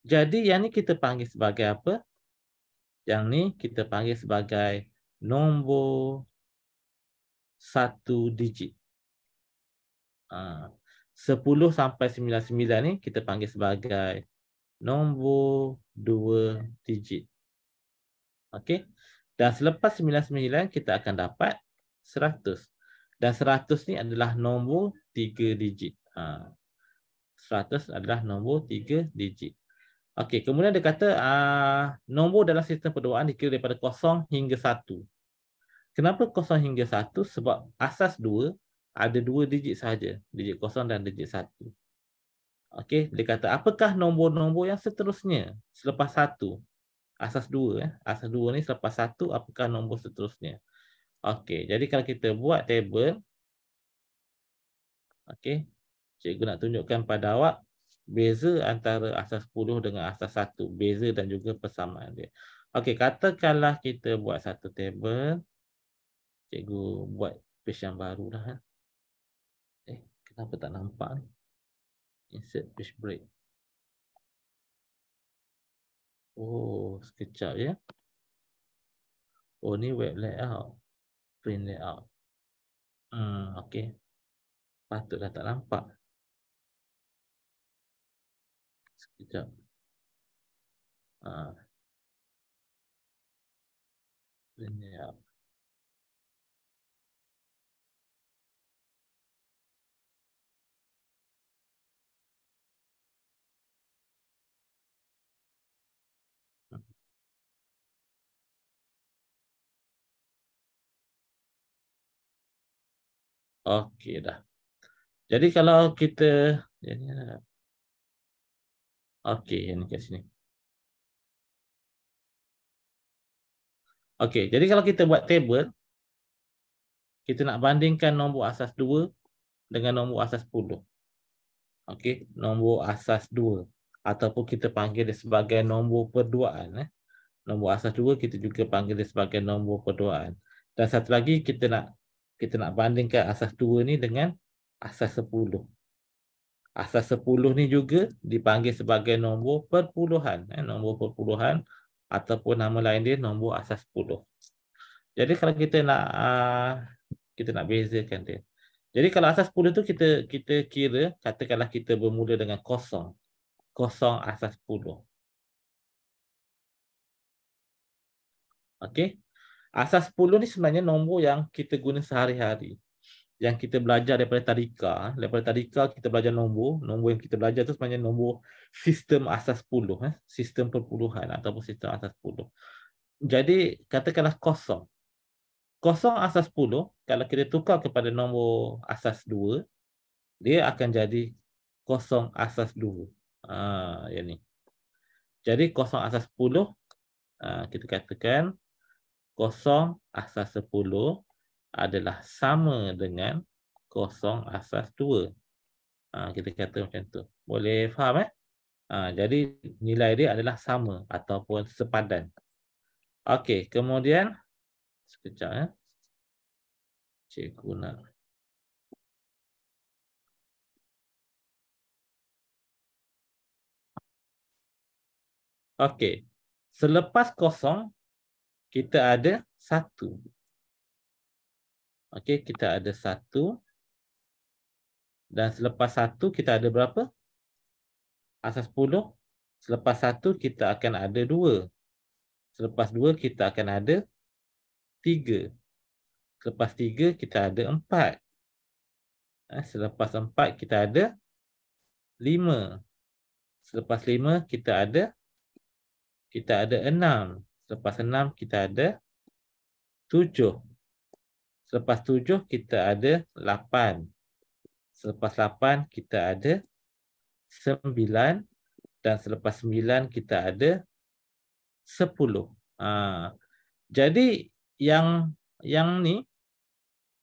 Jadi yang ni kita panggil sebagai apa? Yang ni kita panggil sebagai nombor 1 digit. 10 sampai 99 ni kita panggil sebagai nombor 2 digit. Okey. Dan selepas 99 kita akan dapat 100. Dan 100 ni adalah nombor 3 digit. 100 adalah nombor 3 digit. Okey, kemudian dia kata nombor dalam sistem perduaan dikira daripada 0 hingga 1. Kenapa 0 hingga 1? Sebab asas 2 ada 2 digit sahaja, digit 0 dan digit 1. Okey, dia kata apakah nombor-nombor yang seterusnya selepas 1? Asas 2 asas 2 ni selepas 1 apakah nombor seterusnya? Okey, jadi kalau kita buat table, okey, cikgu nak tunjukkan pada awak beza antara asas 10 dengan asas 1, beza dan juga persamaan dia. Okey, katakanlah kita buat satu table. Cikgu buat page yang baru dah. Kenapa tak nampak ni? Insert page break. Oh, sekejap ya. Oh, ni web layout. Print layout. Okey. Patutlah tak nampak. Sekejap. Print layout. Okey dah. Jadi kalau kita okey, yang ni kat sini. Okey, jadi kalau kita buat table, kita nak bandingkan nombor asas 2 dengan nombor asas 10. Okey, nombor asas 2 ataupun kita panggil dia sebagai nombor perduaan. Nombor asas 2 kita juga panggil dia sebagai nombor perduaan. Dan satu lagi kita nak bandingkan asas 2 ni dengan asas 10. Asas 10 ni juga dipanggil sebagai nombor perpuluhan, nombor perpuluhan ataupun nama lain dia nombor asas 10. Jadi kalau kita nak bezakan dia. Jadi kalau asas 10 tu kita kira, katakanlah kita bermula dengan 0. 0 asas 10. Okey. Asas 10 ni sebenarnya nombor yang kita guna sehari-hari. Yang kita belajar daripada tadika. Daripada tadika kita belajar nombor. Nombor yang kita belajar tu sebenarnya nombor sistem asas 10. Sistem perpuluhan ataupun sistem asas 10. Jadi katakanlah 0. 0 asas 10, kalau kita tukar kepada nombor asas 2, dia akan jadi 0 asas 2. Yang ni. Jadi 0 asas 10, kita katakan 0 asas 10 adalah sama dengan 0 asas 2. Kita kata macam tu. Boleh faham jadi nilai dia adalah sama ataupun sepadan. Okey, kemudian sekejap cikgu nak okey. Selepas 0 kita ada 1. Okey, kita ada 1. Dan selepas 1 kita ada berapa? Asas 10. Selepas 1 kita akan ada 2. Selepas 2 kita akan ada 3. Selepas 3 kita ada 4. Selepas 4 kita ada 5. Selepas 5 kita ada 6. Selepas 6 kita ada 7. Selepas 7 kita ada 8. Selepas 8 kita ada 9. Dan selepas 9 kita ada 10. Jadi yang ni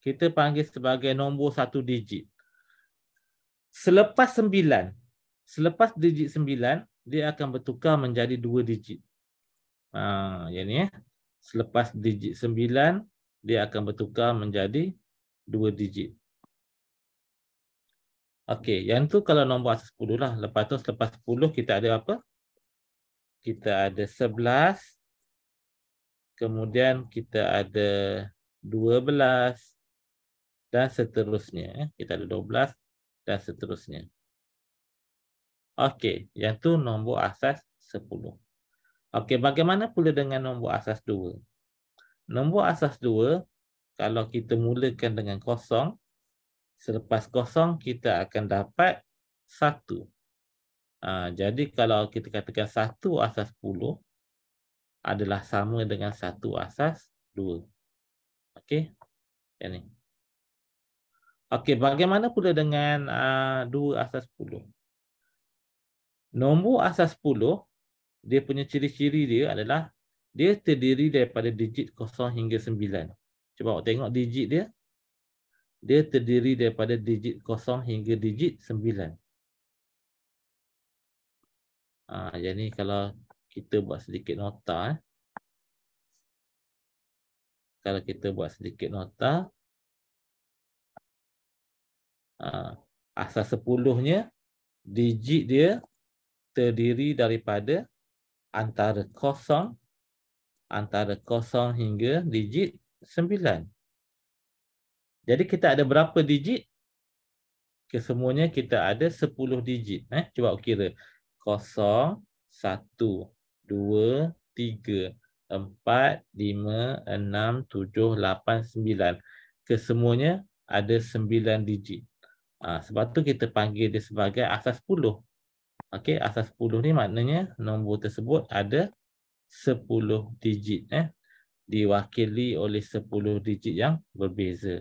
kita panggil sebagai nombor 1 digit. Selepas 9, selepas digit 9, dia akan bertukar menjadi 2 digit. Yang ni Selepas digit 9, dia akan bertukar menjadi 2 digit. Okey, yang tu kalau nombor asas 10 lah. Lepas tu selepas 10 kita ada apa? Kita ada 11. Kemudian kita ada 12 dan seterusnya. Kita ada 12 dan seterusnya. Okey, yang tu nombor asas 10. Okey, bagaimana pula dengan nombor asas 2? Nombor asas 2, kalau kita mulakan dengan kosong, selepas kosong kita akan dapat 1. Jadi kalau kita katakan 1 asas 10 adalah sama dengan 1 asas 2. Okey, yang ni. Okey, bagaimana pula dengan 2 asas 10? Nombor asas 10, dia punya ciri-ciri dia adalah dia terdiri daripada digit 0 hingga 9. Cuba awak tengok digit dia. Dia terdiri daripada digit 0 hingga digit 9. Jadi kalau kita buat sedikit nota. Kalau kita buat sedikit nota. Asas 10-nya, digit dia terdiri daripada antara 0 hingga digit 9. Jadi kita ada berapa digit? Kesemuanya kita ada 10 digit. Cuba kira. 0, 1, 2, 3, 4, 5, 6, 7, 8, 9. Kesemuanya ada 9 digit. Sebab tu kita panggil dia sebagai asas 10. Okey, asas 10 ni maknanya nombor tersebut ada 10 digit. Diwakili oleh 10 digit yang berbeza.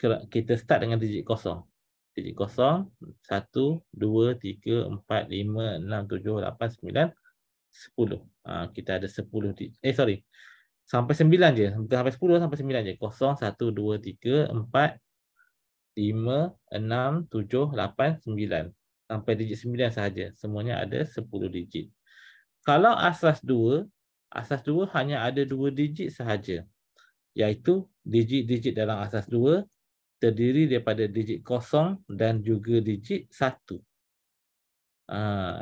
Kita start dengan digit 0. Digit 0, 1, 2, 3, 4, 5, 6, 7, 8, 9, 10. Kita ada 10 digit. Sampai 9 je. Bukan sampai 10, sampai 9 je. 0, 1, 2, 3, 4, 5, 6, 7, 8, 9. Sampai digit 9 sahaja. Semuanya ada 10 digit. Kalau asas 2 hanya ada 2 digit sahaja. Iaitu digit-digit dalam asas 2 terdiri daripada digit 0 dan juga digit 1.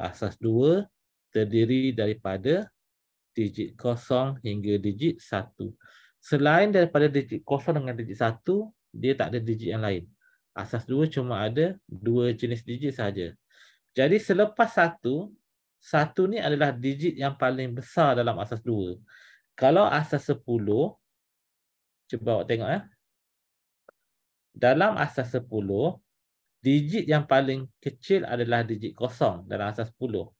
Asas 2 terdiri daripada digit 0 hingga digit 1. Selain daripada digit 0 dengan digit 1, dia tak ada digit yang lain. Asas 2 cuma ada 2 jenis digit sahaja. Jadi selepas 1 ni adalah digit yang paling besar dalam asas 2. Kalau asas 10, cuba awak tengok dalam asas 10, digit yang paling kecil adalah digit 0 dalam asas 10.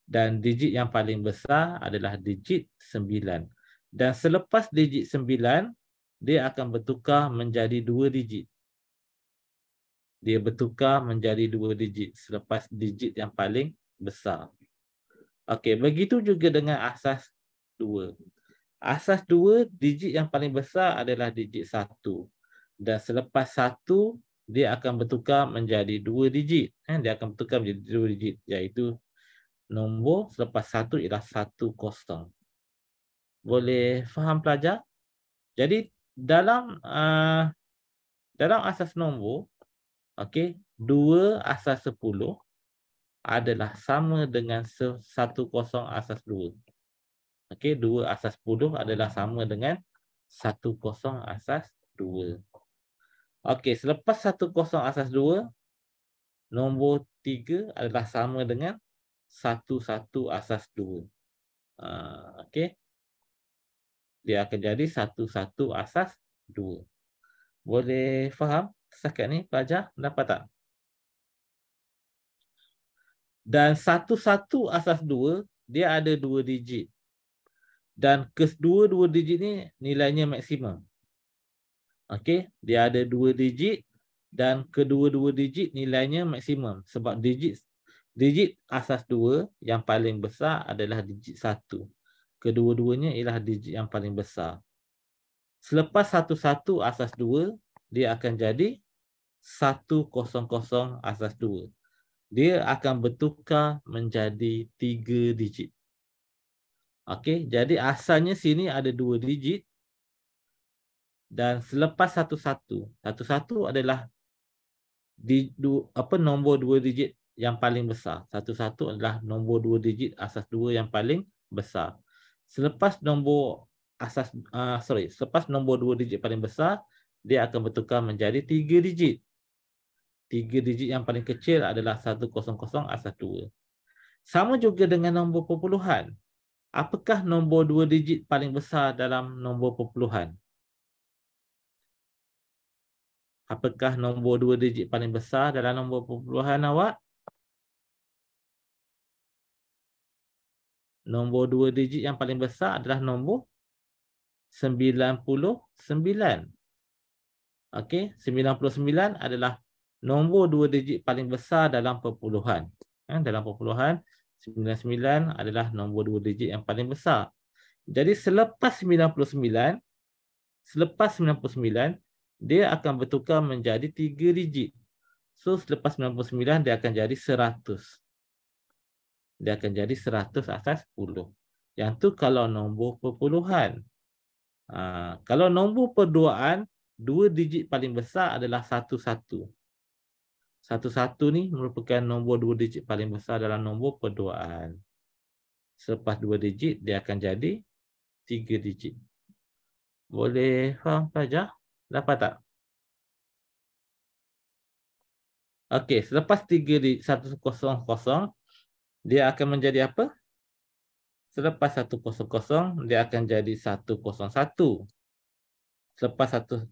Dan digit yang paling besar adalah digit 9. Dan selepas digit 9, dia akan bertukar menjadi 2 digit. Dia bertukar menjadi 2 digit selepas digit yang paling besar. Okey, begitu juga dengan asas 2. Asas 2, digit yang paling besar adalah digit 1. Dan selepas 1, dia akan bertukar menjadi 2 digit. Dia akan bertukar menjadi 2 digit, iaitu nombor selepas 1 ialah 10. Boleh faham pelajar? Jadi dalam asas nombor, okey, 2 asas 10 adalah sama dengan 10 asas 2. Okey, 2 asas 10 adalah sama dengan 10 asas 2. Okey, selepas 10 asas 2, nombor 3 adalah sama dengan 11 asas 2. Okey. Dia akan jadi 11 asas 2. Boleh faham setakat ni pelajar? Dapat tak? Dan 11 asas 2, dia ada 2 digit. Dan kedua-dua digit ni nilainya maksimum. Okey, dia ada 2 digit dan kedua-dua digit nilainya maksimum. Sebab digit asas 2 yang paling besar adalah digit 1. Kedua-duanya ialah digit yang paling besar. Selepas 11 asas 2, dia akan jadi 100 asas 2. Dia akan bertukar menjadi 3 digit. Okey, jadi asalnya sini ada 2 digit dan selepas 11 adalah nombor 2 digit yang paling besar. 11 adalah nombor 2 digit asas 2 yang paling besar. Selepas nombor selepas nombor 2 digit paling besar, dia akan bertukar menjadi 3 digit. 3 digit yang paling kecil adalah 100 asas 2. Sama juga dengan nombor perpuluhan. Apakah nombor 2 digit paling besar dalam nombor perpuluhan? Apakah nombor 2 digit paling besar dalam nombor perpuluhan awak? Nombor 2 digit yang paling besar adalah nombor 99. Okey, 99 adalah nombor 2 digit paling besar dalam perpuluhan. Dalam perpuluhan, 99 adalah nombor 2 digit yang paling besar. Jadi selepas 99, dia akan bertukar menjadi 3 digit. So, selepas 99, dia akan jadi 100. Dia akan jadi 100 asas 10. Yang tu kalau nombor perpuluhan. Kalau nombor perduaan, 2 digit paling besar adalah 11. 11 ni merupakan nombor 2 digit paling besar dalam nombor perduaan. Selepas 2 digit, dia akan jadi 3 digit. Boleh faham pelajar? Dapat tak? Okey, selepas 3 digit 100, dia akan menjadi apa? Selepas 100, dia akan jadi 101. Selepas 101,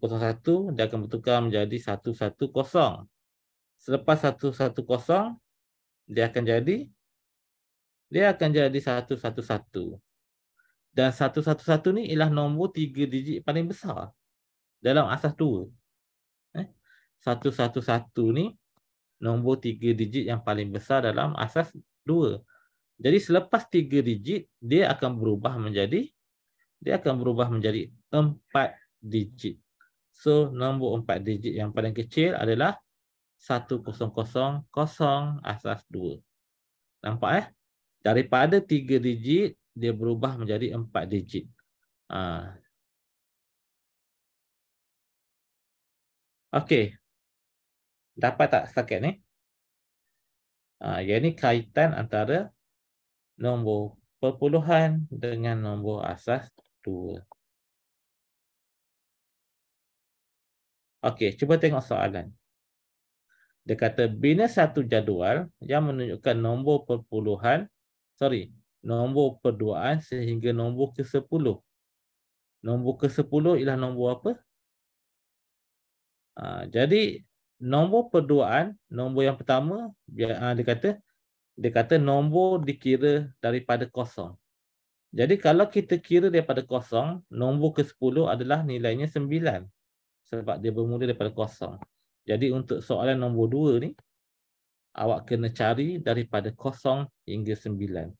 dia akan bertukar menjadi 110. Selepas 110, dia akan jadi 111. Dan 111 ni ialah nombor 3 digit paling besar dalam asas 2. 111 ni nombor 3 digit yang paling besar dalam asas 2. Jadi selepas 3 digit, dia akan berubah menjadi 4 digit. So, nombor 4 digit yang paling kecil adalah 1000 asas 2. Nampak? Daripada 3 digit, dia berubah menjadi 4 digit. Okey. Dapat tak setakat ni? Yang ni kaitan antara nombor perpuluhan dengan nombor asas 2. Okey, cuba tengok soalan. Dia kata bina satu jadual yang menunjukkan nombor nombor perduaan sehingga nombor ke-10. Nombor ke-10 ialah nombor apa? Jadi nombor perduaan, nombor yang pertama, dia kata nombor dikira daripada kosong. Jadi kalau kita kira daripada kosong, nombor ke-10 adalah nilainya 9. Sebab dia bermula daripada kosong. Jadi untuk soalan nombor 2 ni, awak kena cari daripada kosong hingga 9.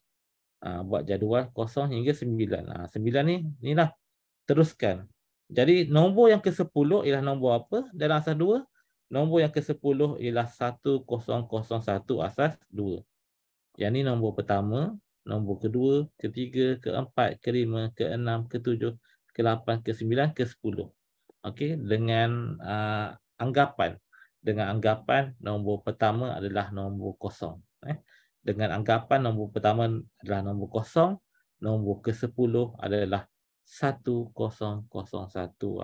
Buat jadual kosong hingga 9. 9 ni, inilah teruskan. Jadi nombor yang ke-10 ialah nombor apa dalam asas 2? Nombor yang ke-10 ialah 1001 asas 2. Yang ni nombor pertama, nombor kedua, ketiga, keempat, kelima, keenam, ketujuh, ke-8, ke-9, ke-10. Okey, dengan anggapan nombor pertama adalah nombor kosong. Dengan anggapan nombor pertama adalah nombor kosong, nombor ke-10 adalah 1001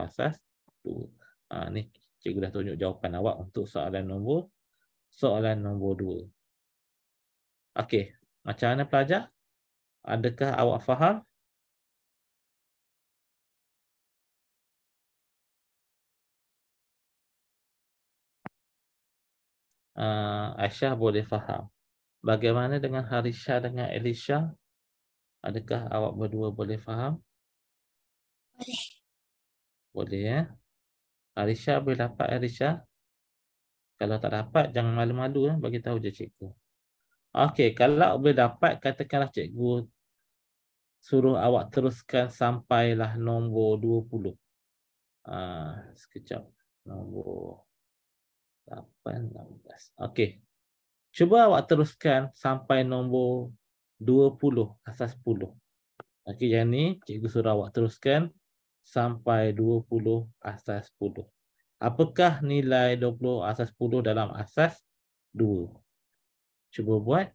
asas 2. Ni cikgu dah tunjuk jawapan awak untuk soalan nombor 2. Okey, macam mana pelajar? Adakah awak faham? Aisyah boleh faham. Bagaimana dengan Harisha dengan Elisha? Adakah awak berdua boleh faham? Boleh. Boleh ya. Harisha boleh dapat Harisha? Kalau tak dapat jangan malu-malu bagi tahu je cikgu. Okey, kalau boleh dapat katakanlah cikgu suruh awak teruskan sampailah nombor 20. Sekejap. Nombor 8, 16. Okey. Cuba awak teruskan sampai nombor 20 asas 10. Okey, yang ni cikgu suruh awak teruskan sampai 20 asas 10. Apakah nilai 20 asas 10 dalam asas 2? Cuba buat.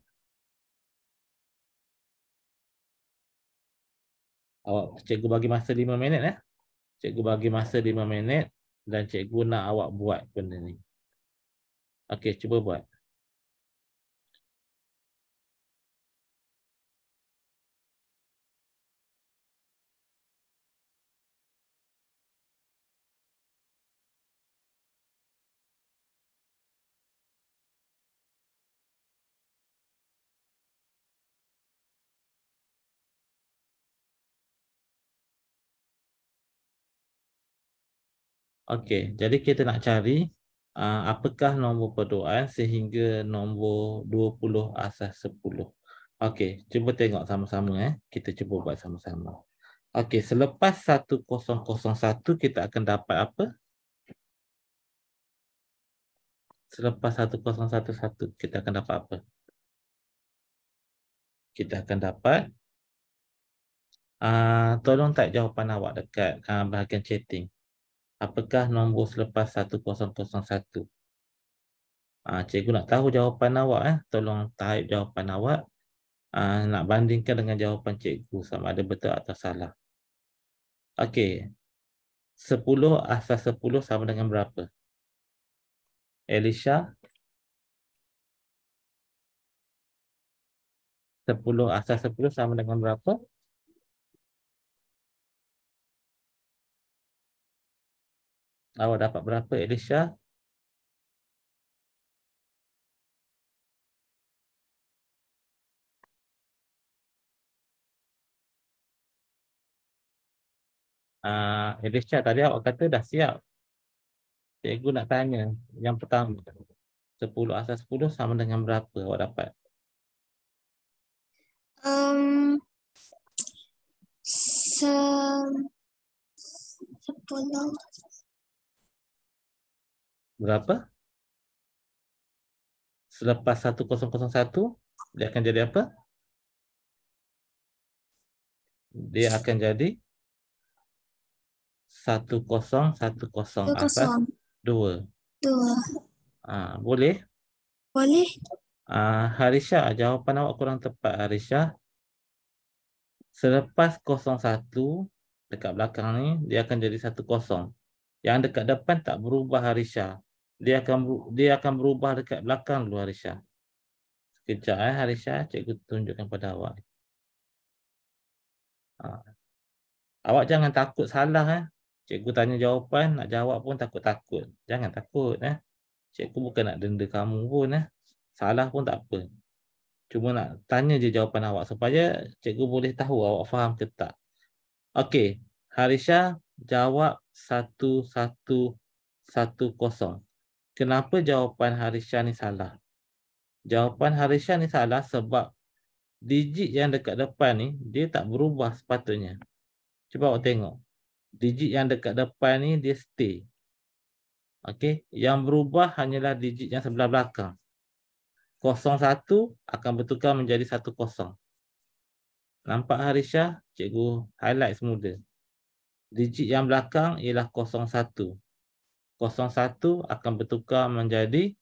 Cikgu bagi masa 5 minit. Cikgu bagi masa 5 minit dan cikgu nak awak buat benda ni. Okey, cuba buat. Okey, jadi kita nak cari apakah nombor perdoaan sehingga nombor 20 asas 10. Okey, cuba tengok sama-sama. Kita cuba buat sama-sama. Okey, selepas 1001 kita akan dapat apa? Selepas 1011 kita akan dapat apa? Kita akan dapat tolong type jawapan awak dekat bahagian chatting. Apakah nombor selepas 1001? Cikgu nak tahu jawapan awak. Tolong type jawapan awak. Nak bandingkan dengan jawapan cikgu sama ada betul atau salah. Okey. 10 asas 10 sama dengan berapa? Elisha? 10 asas 10 sama dengan berapa? Awak dapat berapa, Elisha? Elisha, tadi awak kata dah siap. Cikgu nak tanya. Yang pertama, 10 asas 10 sama dengan berapa awak dapat? Sepuluh. Berapa? Selepas 1001, dia akan jadi apa? Dia akan jadi 1010 asas 2. Boleh? Boleh. Harisha, jawapan awak kurang tepat, Harisha. Selepas 01 dekat belakang ni, dia akan jadi 10. Yang dekat depan tak berubah, Harisha. Dia akan berubah dekat belakang dulu, Harisha. Sekejap Harisha, cikgu tunjukkan pada awak. Awak jangan takut salah. Cikgu tanya jawapan, nak jawab pun takut-takut. Jangan takut. Cikgu bukan nak denda kamu pun. Salah pun tak apa. Cuma nak tanya je jawapan awak supaya cikgu boleh tahu awak faham ke tak. Okey, Harisha jawab 1110. Kenapa jawapan Harisha ni salah? Jawapan Harisha ni salah sebab digit yang dekat depan ni dia tak berubah sepatutnya. Cuba awak tengok. Digit yang dekat depan ni dia stay. Okey, yang berubah hanyalah digit yang sebelah belakang. 01 akan bertukar menjadi 10. Nampak Harisha? Cikgu highlight semula. Digit yang belakang ialah 01. 01 akan bertukar menjadi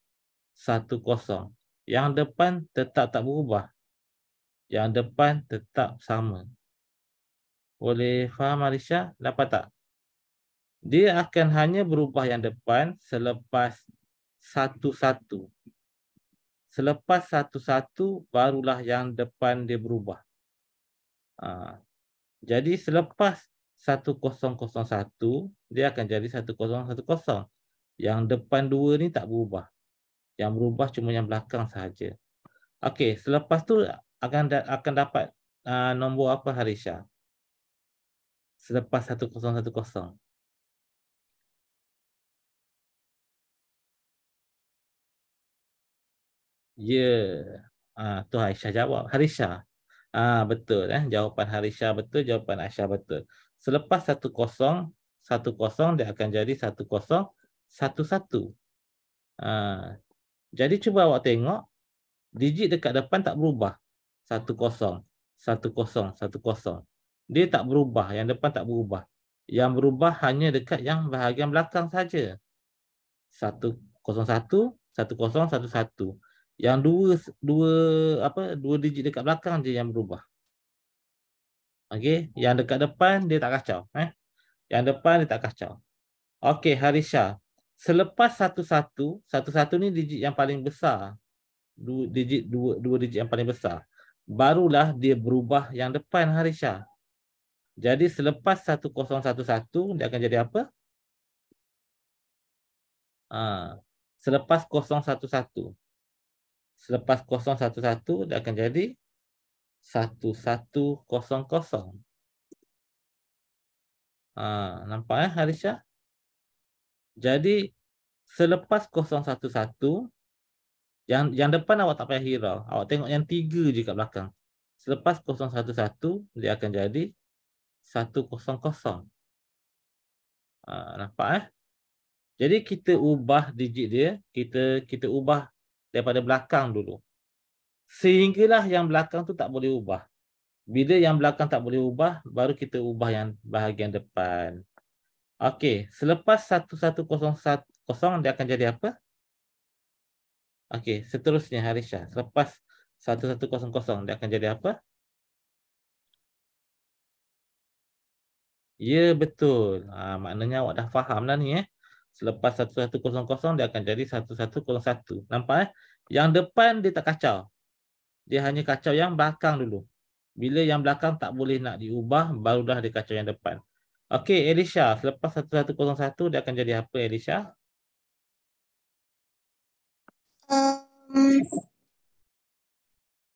10. Yang depan tetap tak berubah. Yang depan tetap sama. Boleh faham Harisha? Dapat tak? Dia akan hanya berubah yang depan selepas 11. Selepas 11 barulah yang depan dia berubah. Jadi selepas 1001 dia akan jadi 1010. Yang depan 2 ni tak berubah. Yang berubah cuma yang belakang sahaja. Okey, selepas tu akan dapat nombor apa Harisha? Selepas 1010. Ya. Tu Aisyah jawab. Harisha. Betul. Jawapan Harisha betul, jawapan Aisyah betul. Selepas 1010 dia akan jadi 1011. Jadi cuba awak tengok, digit dekat depan tak berubah. 10 10 10. Dia tak berubah, yang depan tak berubah. Yang berubah hanya dekat yang bahagian belakang saja. 101, 1011. Yang dua digit dekat belakang je yang berubah. Okey, yang dekat depan dia tak kacau, Yang depan dia tak kacau. Okey, Harisha. Selepas 11 ni digit yang paling besar. Dua digit yang paling besar. Barulah dia berubah yang depan, Harisha. Jadi selepas 1011 dia akan jadi apa? Selepas 011. Selepas 011 dia akan jadi 1100. Nampak Harisha? Jadi selepas 011, yang depan awak tak payah hirau. Awak tengok yang 3 je kat belakang. Selepas 011 dia akan jadi 100. Nampak Jadi kita ubah digit dia, kita ubah daripada belakang dulu. Sehinggalah yang belakang tu tak boleh ubah. Bila yang belakang tak boleh ubah, baru kita ubah yang bahagian depan. Okey, selepas 1100 dia akan jadi apa? Okey, seterusnya Harisha. Selepas 1100 dia akan jadi apa? Ya, betul. Maknanya awak dah faham dah ni Selepas 1100 dia akan jadi 1101. Nampak Yang depan dia tak kacau. Dia hanya kacau yang belakang dulu. Bila yang belakang tak boleh nak diubah, barulah dia kacau yang depan. Okey, Elisha. Selepas 1101 dia akan jadi apa, Elisha?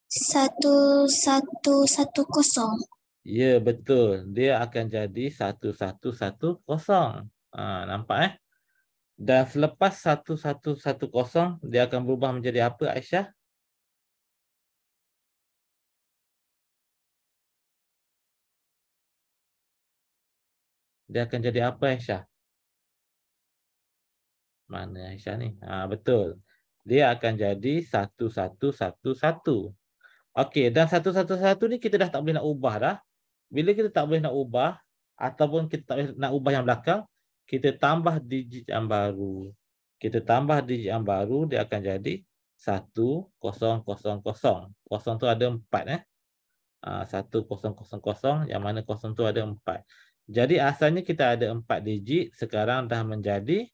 1110. Ya, betul. Dia akan jadi 1110. Nampak Dan selepas 1110, dia akan berubah menjadi apa, Aisyah? Dia akan jadi apa, Aisyah? Mana Aisyah ni? Betul. Dia akan jadi 1111. Okey, dan 111 ni kita dah tak boleh nak ubah dah. Bila kita tak boleh nak ubah, ataupun kita tak boleh nak ubah yang belakang, kita tambah digit yang baru. Kita tambah digit yang baru, dia akan jadi 1000. Kosong tu ada 4 1000, yang mana kosong tu ada 4. Jadi asalnya kita ada 4 digit, sekarang dah menjadi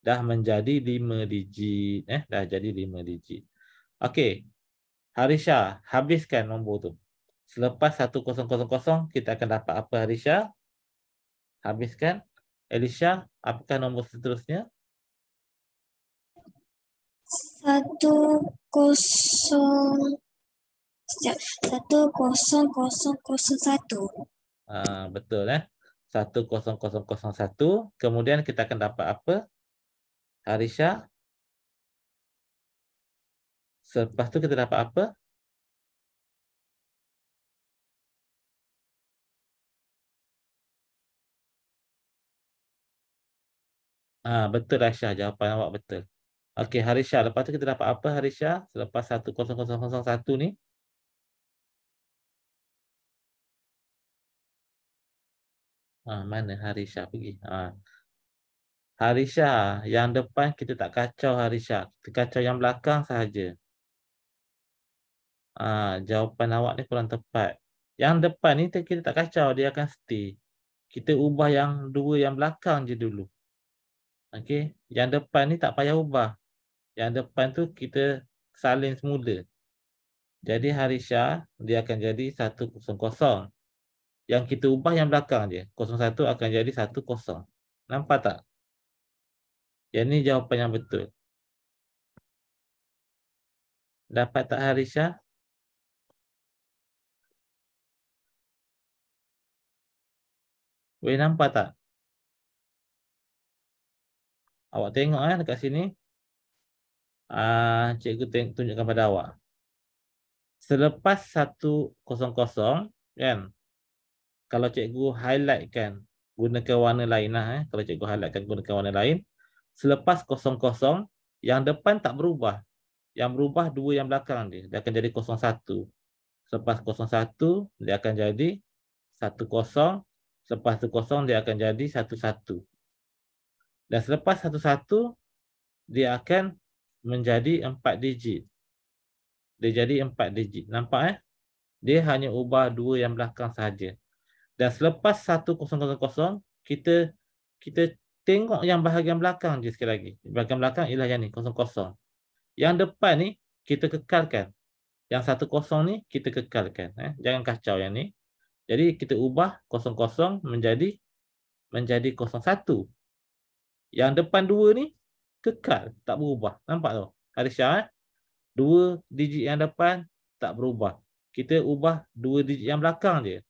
5 digit. Dah jadi 5 digit. Okey. Harisha, habiskan nombor tu. Selepas 1000, kita akan dapat apa, Harisha? Habiskan. Elisha, apakah nombor seterusnya? 10001. Betul 10001. Kemudian kita akan dapat apa, Harisha? Selepas tu kita dapat apa? Betul Aisyah, jawapan awak betul. Okey, Harisha, lepas tu kita dapat apa, Harisha? Selepas 10001 ni? Mana Harisha pergi? Harisha, yang depan kita tak kacau, Harisha. Kita kacau yang belakang sahaja. Jawapan awak ni kurang tepat. Yang depan ni kita tak kacau, dia akan stay. Kita ubah yang dua yang belakang je dulu. Okey, yang depan ni tak payah ubah. Yang depan tu kita salin semula. Jadi Harisha, dia akan jadi 100. Yang kita ubah yang belakang je. 01 akan jadi 10. Nampak tak? Yang ni jawapan yang betul. Dapat tak Harisha? Boleh nampak tak? Awak tengok dekat sini. Cikgu tunjukkan pada awak. Selepas 100, kan? Kalau cikgu highlight kan, gunakan warna lain lah. Kalau cikgu highlight kan, gunakan warna lain. Selepas 00, yang depan tak berubah. Yang berubah dua yang belakang dia. Dia akan jadi 01. Selepas 01, dia akan jadi 1 kosong, selepas 1 kosong dia akan jadi 1 1. Dan selepas 1 1 dia akan menjadi 4 digit. Dia jadi 4 digit. Nampak Dia hanya ubah 2 yang belakang sahaja. Dan selepas 1000 kita tengok yang bahagian belakang je sekali lagi. Bahagian belakang ialah yang ni 00. Yang depan ni kita kekalkan. Yang 10 ni kita kekalkan. Jangan kacau yang ni. Jadi kita ubah 00 menjadi 01. Yang depan 2 ni kekal, tak berubah. Nampak tu? Harisha, 2 digit yang depan tak berubah. Kita ubah 2 digit yang belakang je.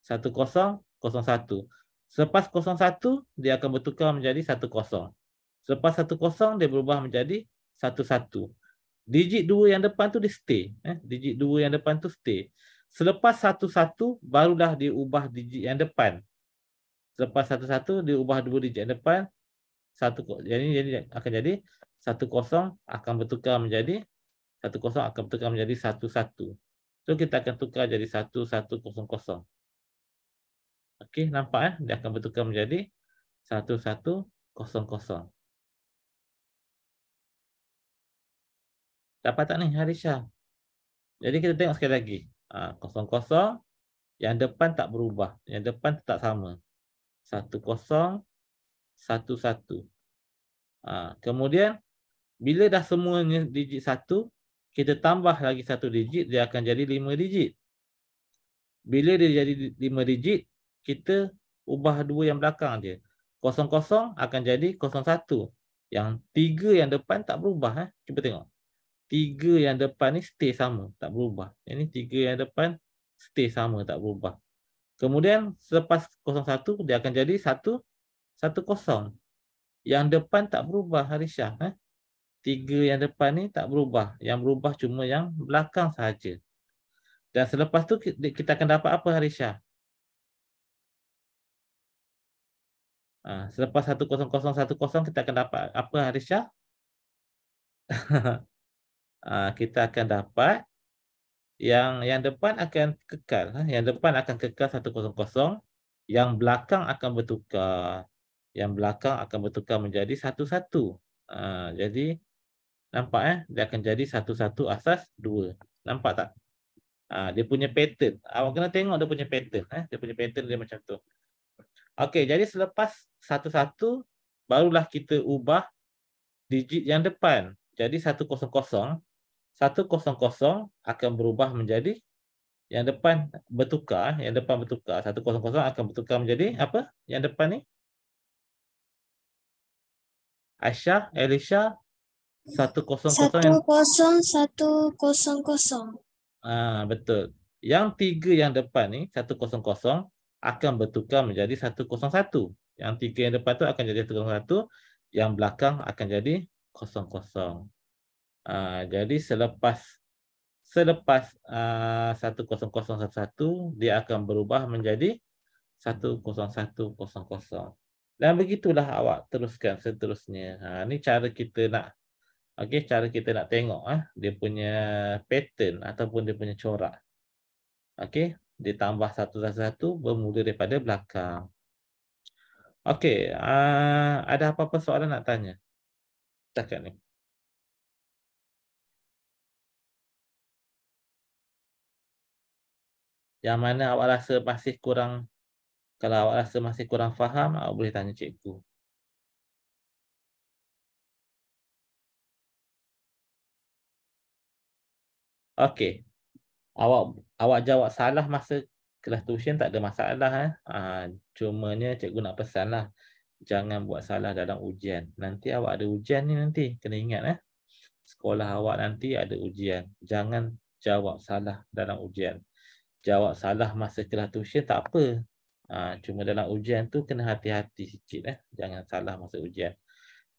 1001. Selepas 01 dia akan bertukar menjadi 10. Selepas 10 dia berubah menjadi 11. Digit 2 yang depan tu dia stay. Digit 2 yang depan tu stay. Selepas 11 barulah dia ubah digit yang depan. Selepas 11 dia ubah 2 digit yang depan. Jadi akan jadi 10 akan bertukar menjadi 10 akan bertukar menjadi 11. So kita akan tukar jadi 1100. Okey, nampak dia akan bertukar menjadi 1100. Dapat tak ni Harisha? Jadi kita tengok sekali lagi. 00 yang depan tak berubah, yang depan tetap sama. 10 11. Kemudian bila dah semuanya digit 1, kita tambah lagi 1 digit, dia akan jadi 5 digit. Bila dia jadi 5 digit, kita ubah 2 yang belakang je. 00 akan jadi 01. Yang 3 yang depan tak berubah. Cuba tengok. 3 yang depan ni stay sama, tak berubah. Yang ni 3 yang depan stay sama, tak berubah. Kemudian selepas 01, dia akan jadi 1 10. Yang depan tak berubah Harisha. 3 yang depan ni tak berubah. Yang berubah cuma yang belakang sahaja. Dan selepas tu kita akan dapat apa Harisha? Selepas 1010 kita akan dapat apa Harisha? Kita akan dapat yang depan akan kekal. Yang depan akan kekal 100. Yang belakang akan bertukar. Yang belakang akan bertukar menjadi 11. Jadi nampak dia akan jadi 11 asas 2. Nampak tak? Dia punya pattern. Awak kena tengok dia punya pattern. Dia punya pattern dia macam tu. Okey, jadi selepas 11 barulah kita ubah digit yang depan. Jadi 100. 100 akan berubah menjadi yang depan bertukar. Yang depan bertukar. 100 akan bertukar menjadi apa? Yang depan ni? Aisyah, Elisha, 100 yang 10100. betul. Yang 3 yang depan ni 100 akan bertukar menjadi 101. Yang 3 yang depan tu akan jadi 101, yang belakang akan jadi 00. Jadi selepas 10011 dia akan berubah menjadi 10100. Dan begitulah awak teruskan seterusnya. Ni cara kita nak cara kita nak tengok dia punya pattern ataupun dia punya corak. Okey, ditambah satu bermula daripada belakang. Okey, ada apa-apa soalan nak tanya? Setakat ni. Yang mana awak rasa masih kurang, kalau awak rasa masih kurang faham, awak boleh tanya cikgu. Okey. Awak jawab salah masa kelas tuition tak ada masalah cumanya cikgu nak pesanlah jangan buat salah dalam ujian. Nanti awak ada ujian ni nanti, kena ingat sekolah awak nanti ada ujian. Jangan jawab salah dalam ujian. Jawab salah masa kelas tuition tak apa. Cuma dalam ujian tu kena hati-hati sikit jangan salah masa ujian.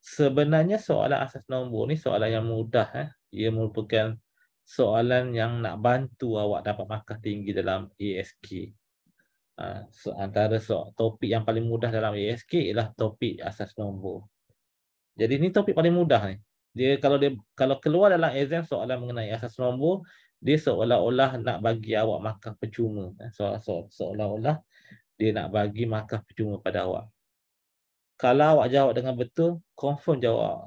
Sebenarnya soalan asas nombor ni soalan yang mudah Ia merupakan soalan yang nak bantu awak dapat markah tinggi dalam ASK. Antara topik yang paling mudah dalam ASK ialah topik asas nombor. Jadi ni topik paling mudah ni. Dia kalau keluar dalam exam soalan mengenai asas nombor, dia seolah-olah nak bagi awak markah percuma. Seolah-olah dia nak bagi markah percuma pada awak. Kalau awak jawab dengan betul, confirm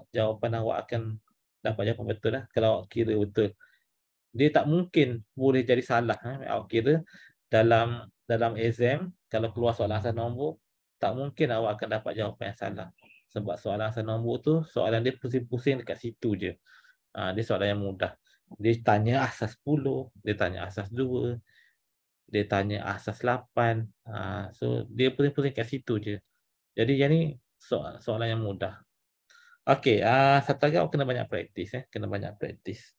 jawapan awak akan dapat jawapan betul lah. Kalau awak kira betul. Dia tak mungkin boleh jadi salah. Awak kira dalam exam, kalau keluar soalan asas nombor, tak mungkin awak akan dapat jawapan yang salah. Sebab soalan asas nombor tu, soalan dia pusing-pusing dekat situ je. Dia soalan yang mudah. Dia tanya asas 10, dia tanya asas 2, dia tanya asas 8. So, dia pusing-pusing kat situ je. Jadi, yang ni soalan yang mudah. Okey, satu lagi awak kena banyak praktis. Kena banyak praktis.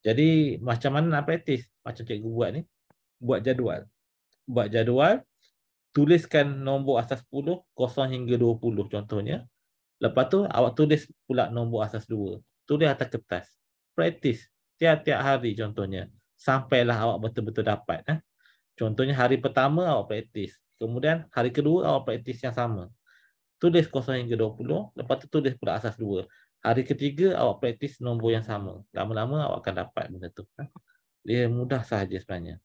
Jadi, macam mana nak praktis? Macam cikgu buat ni. Buat jadual. Buat jadual, tuliskan nombor asas 10, 0 hingga 20 contohnya. Lepas tu, awak tulis pula nombor asas 2. Tulis atas kertas. Praktis. Tiap-tiap hari contohnya. Sampailah awak betul-betul dapat. Contohnya hari pertama awak praktis. Kemudian hari kedua awak praktis yang sama. Tulis 0 hingga 20. Lepas tu tulis pula asas 2. Hari ketiga awak praktis nombor yang sama. Lama-lama awak akan dapat benda tu. Dia mudah sahaja sebenarnya.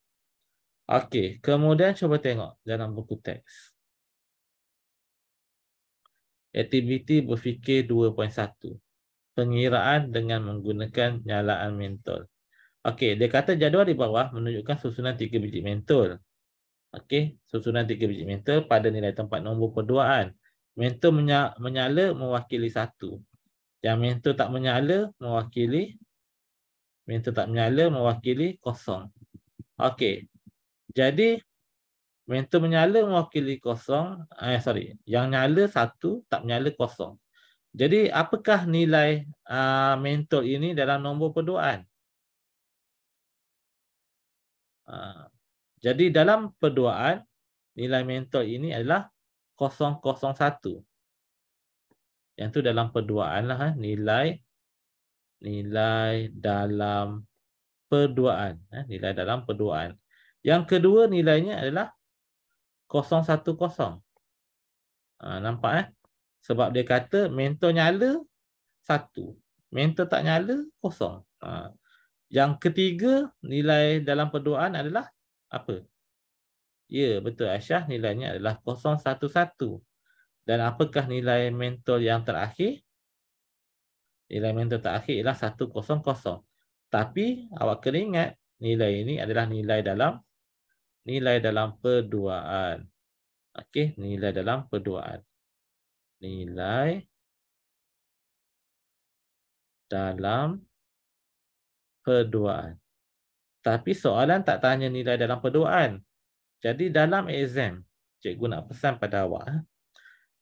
Okey, kemudian cuba tengok dalam buku teks. Aktiviti berfikir 2.1. Pengiraan dengan menggunakan nyalaan mentol. Okey, dia kata jadual di bawah menunjukkan susunan 3 biji mentol. Okey, susunan 3 biji mentol pada nilai tempat nombor perduaan. Mentol menyala mewakili 1. Yang mentol tak menyala mewakili 0. Okey. Jadi mentol menyala mewakili 0. Yang nyala 1, tak menyala 0. Jadi apakah nilai mentol ini dalam nombor perduaan? Jadi dalam perduaan, nilai mentol ini adalah 001. Yang tu dalam perduaan lah. Nilai dalam perduaan. Nilai dalam perduaan. Yang kedua nilainya adalah 010. Nampak Sebab dia kata mentol nyala 1. Mentol tak nyala 0. Yang ketiga nilai dalam perduaan adalah apa? Ya, betul Aisyah, nilainya adalah 011. Dan apakah nilai mentol yang terakhir? Nilai mentol terakhir ialah 100. Tapi awak kena ingat nilai ini adalah nilai dalam perduaan. Okey, nilai dalam perduaan. Nilai dalam perduaan. Tapi soalan tak tanya nilai dalam perduaan. Jadi dalam exam, cikgu nak pesan pada awak.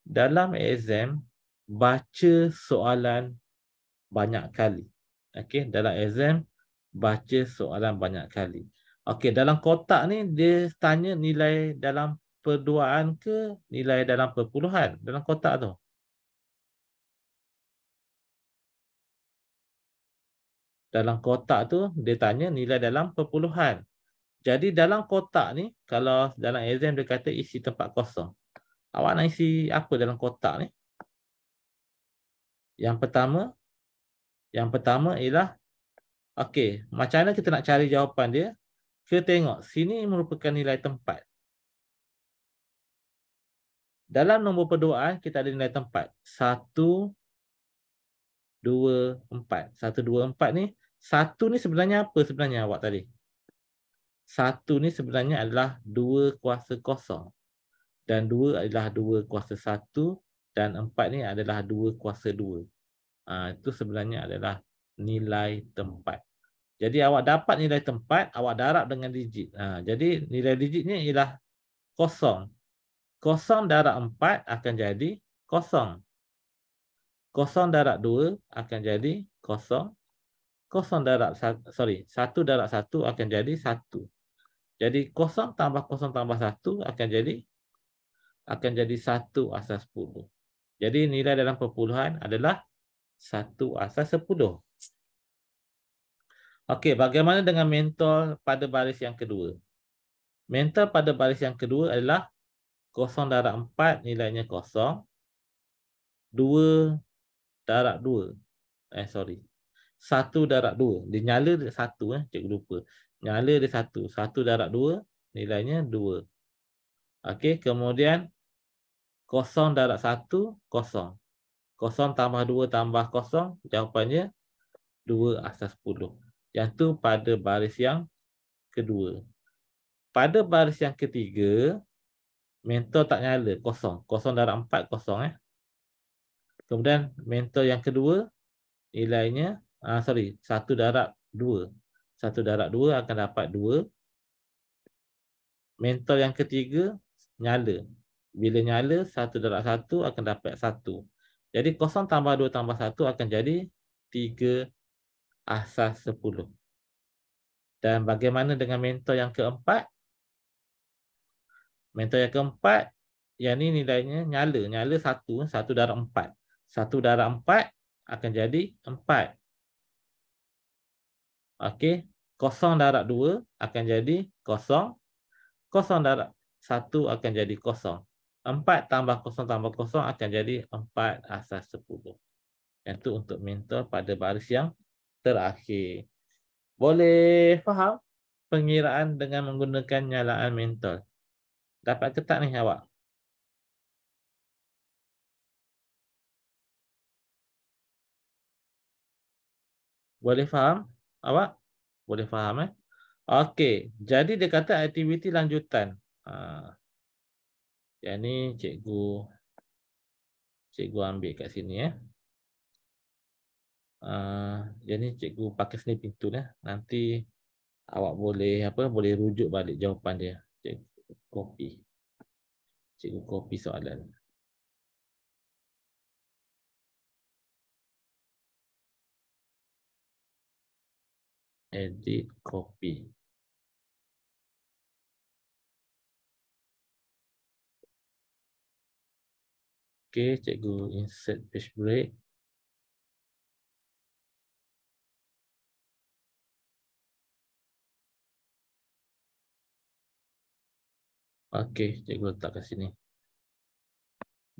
Dalam exam, baca soalan banyak kali. Okey, dalam exam, baca soalan banyak kali. Okey, dalam kotak ni dia tanya nilai dalam perduaan ke nilai dalam perpuluhan dalam kotak tu. Dalam kotak tu dia tanya nilai dalam perpuluhan. Jadi dalam kotak ni, kalau dalam exam dia kata isi tempat kosong. Awak nak isi apa dalam kotak ni? Yang pertama ialah, okey, macam mana kita nak cari jawapan dia? Kita tengok, sini merupakan nilai tempat. Dalam nombor perduaan, kita ada nilai tempat. 1, 2, 4. 1, 2, 4 ni, 1 ni sebenarnya apa sebenarnya awak tadi? 1 ni sebenarnya adalah 2 kuasa kosong. Dan 2 adalah 2 kuasa 1. Dan 4 ni adalah 2 kuasa 2. Itu sebenarnya adalah nilai tempat. Jadi awak dapat nilai tempat, awak darab dengan digit. Jadi nilai digitnya ialah kosong. Kosong darab 4 akan jadi kosong. Kosong darab 2 akan jadi kosong. Kosong darab 1 darab 1 akan jadi 1. Jadi kosong tambah 1 akan jadi 1 asas 10. Jadi nilai dalam perpuluhan adalah 1 asas 10. Okey, bagaimana dengan mentol pada baris yang kedua? Mentol pada baris yang kedua adalah 0 darab 4 nilainya 0. 2 darab 2 sorry. 1/2. Dia nyala dia 1, cikgu lupa. Nyala dia 1. 1/2 nilainya 2. Okey, kemudian 0/1 kosong. 0 tambah 2 tambah 0, jawapannya 2/10. Yang tu pada baris yang kedua. Pada baris yang ketiga, mentor tak nyala, kosong. 0/4 kosong. Kemudian mentor yang kedua, nilainya, 1/2. 1/2 akan dapat 2. Mentor yang ketiga, nyala. Bila nyala, 1/1 akan dapat 1. Jadi 0 tambah 2 tambah 1 akan jadi 3/10. Dan bagaimana dengan mentor yang keempat? Mentor yang keempat, yang ni nilainya nyala. Nyala 1, 1/4. 1/4 akan jadi 4. Okey, 0/2 akan jadi 0. 0/1 akan jadi 0. 4 tambah 0 tambah 0 akan jadi 4/10. Yang tu untuk mentor pada baris yang terakhir. Boleh faham pengiraan dengan menggunakan nyalaan mentor? Dapat ke tak ni awak? Boleh faham awak? Boleh faham Okey, jadi dia kata aktiviti lanjutan. Yang ni cikgu ambil kat sini Jadi cikgu pakai snipping tool Nanti awak boleh rujuk balik jawapan dia. Cikgu copy soalan. Edit copy. Okey, cikgu insert page break. Okey, cikgu letak kat sini.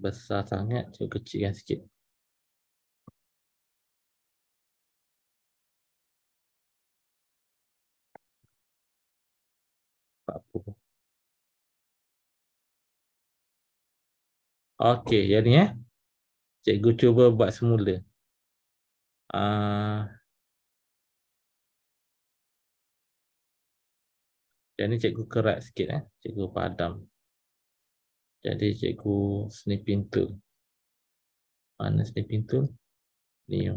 Besar sangat, cikgu kecilkan sikit. Okey, yang ni cikgu cuba buat semula. Yang ni cikgu kerat sikit cikgu padam. Jadi cikgu snipping tool. Mana snipping tool? Ni.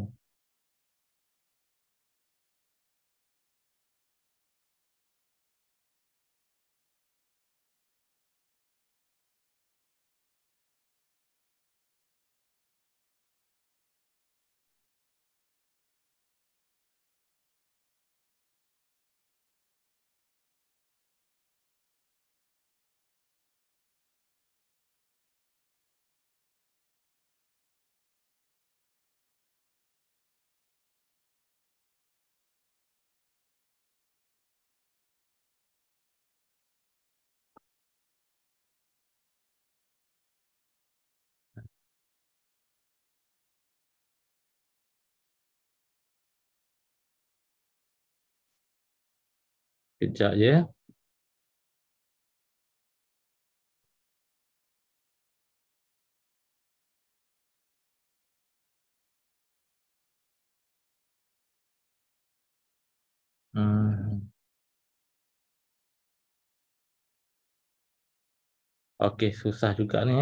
Kejap je. Okey, susah juga ni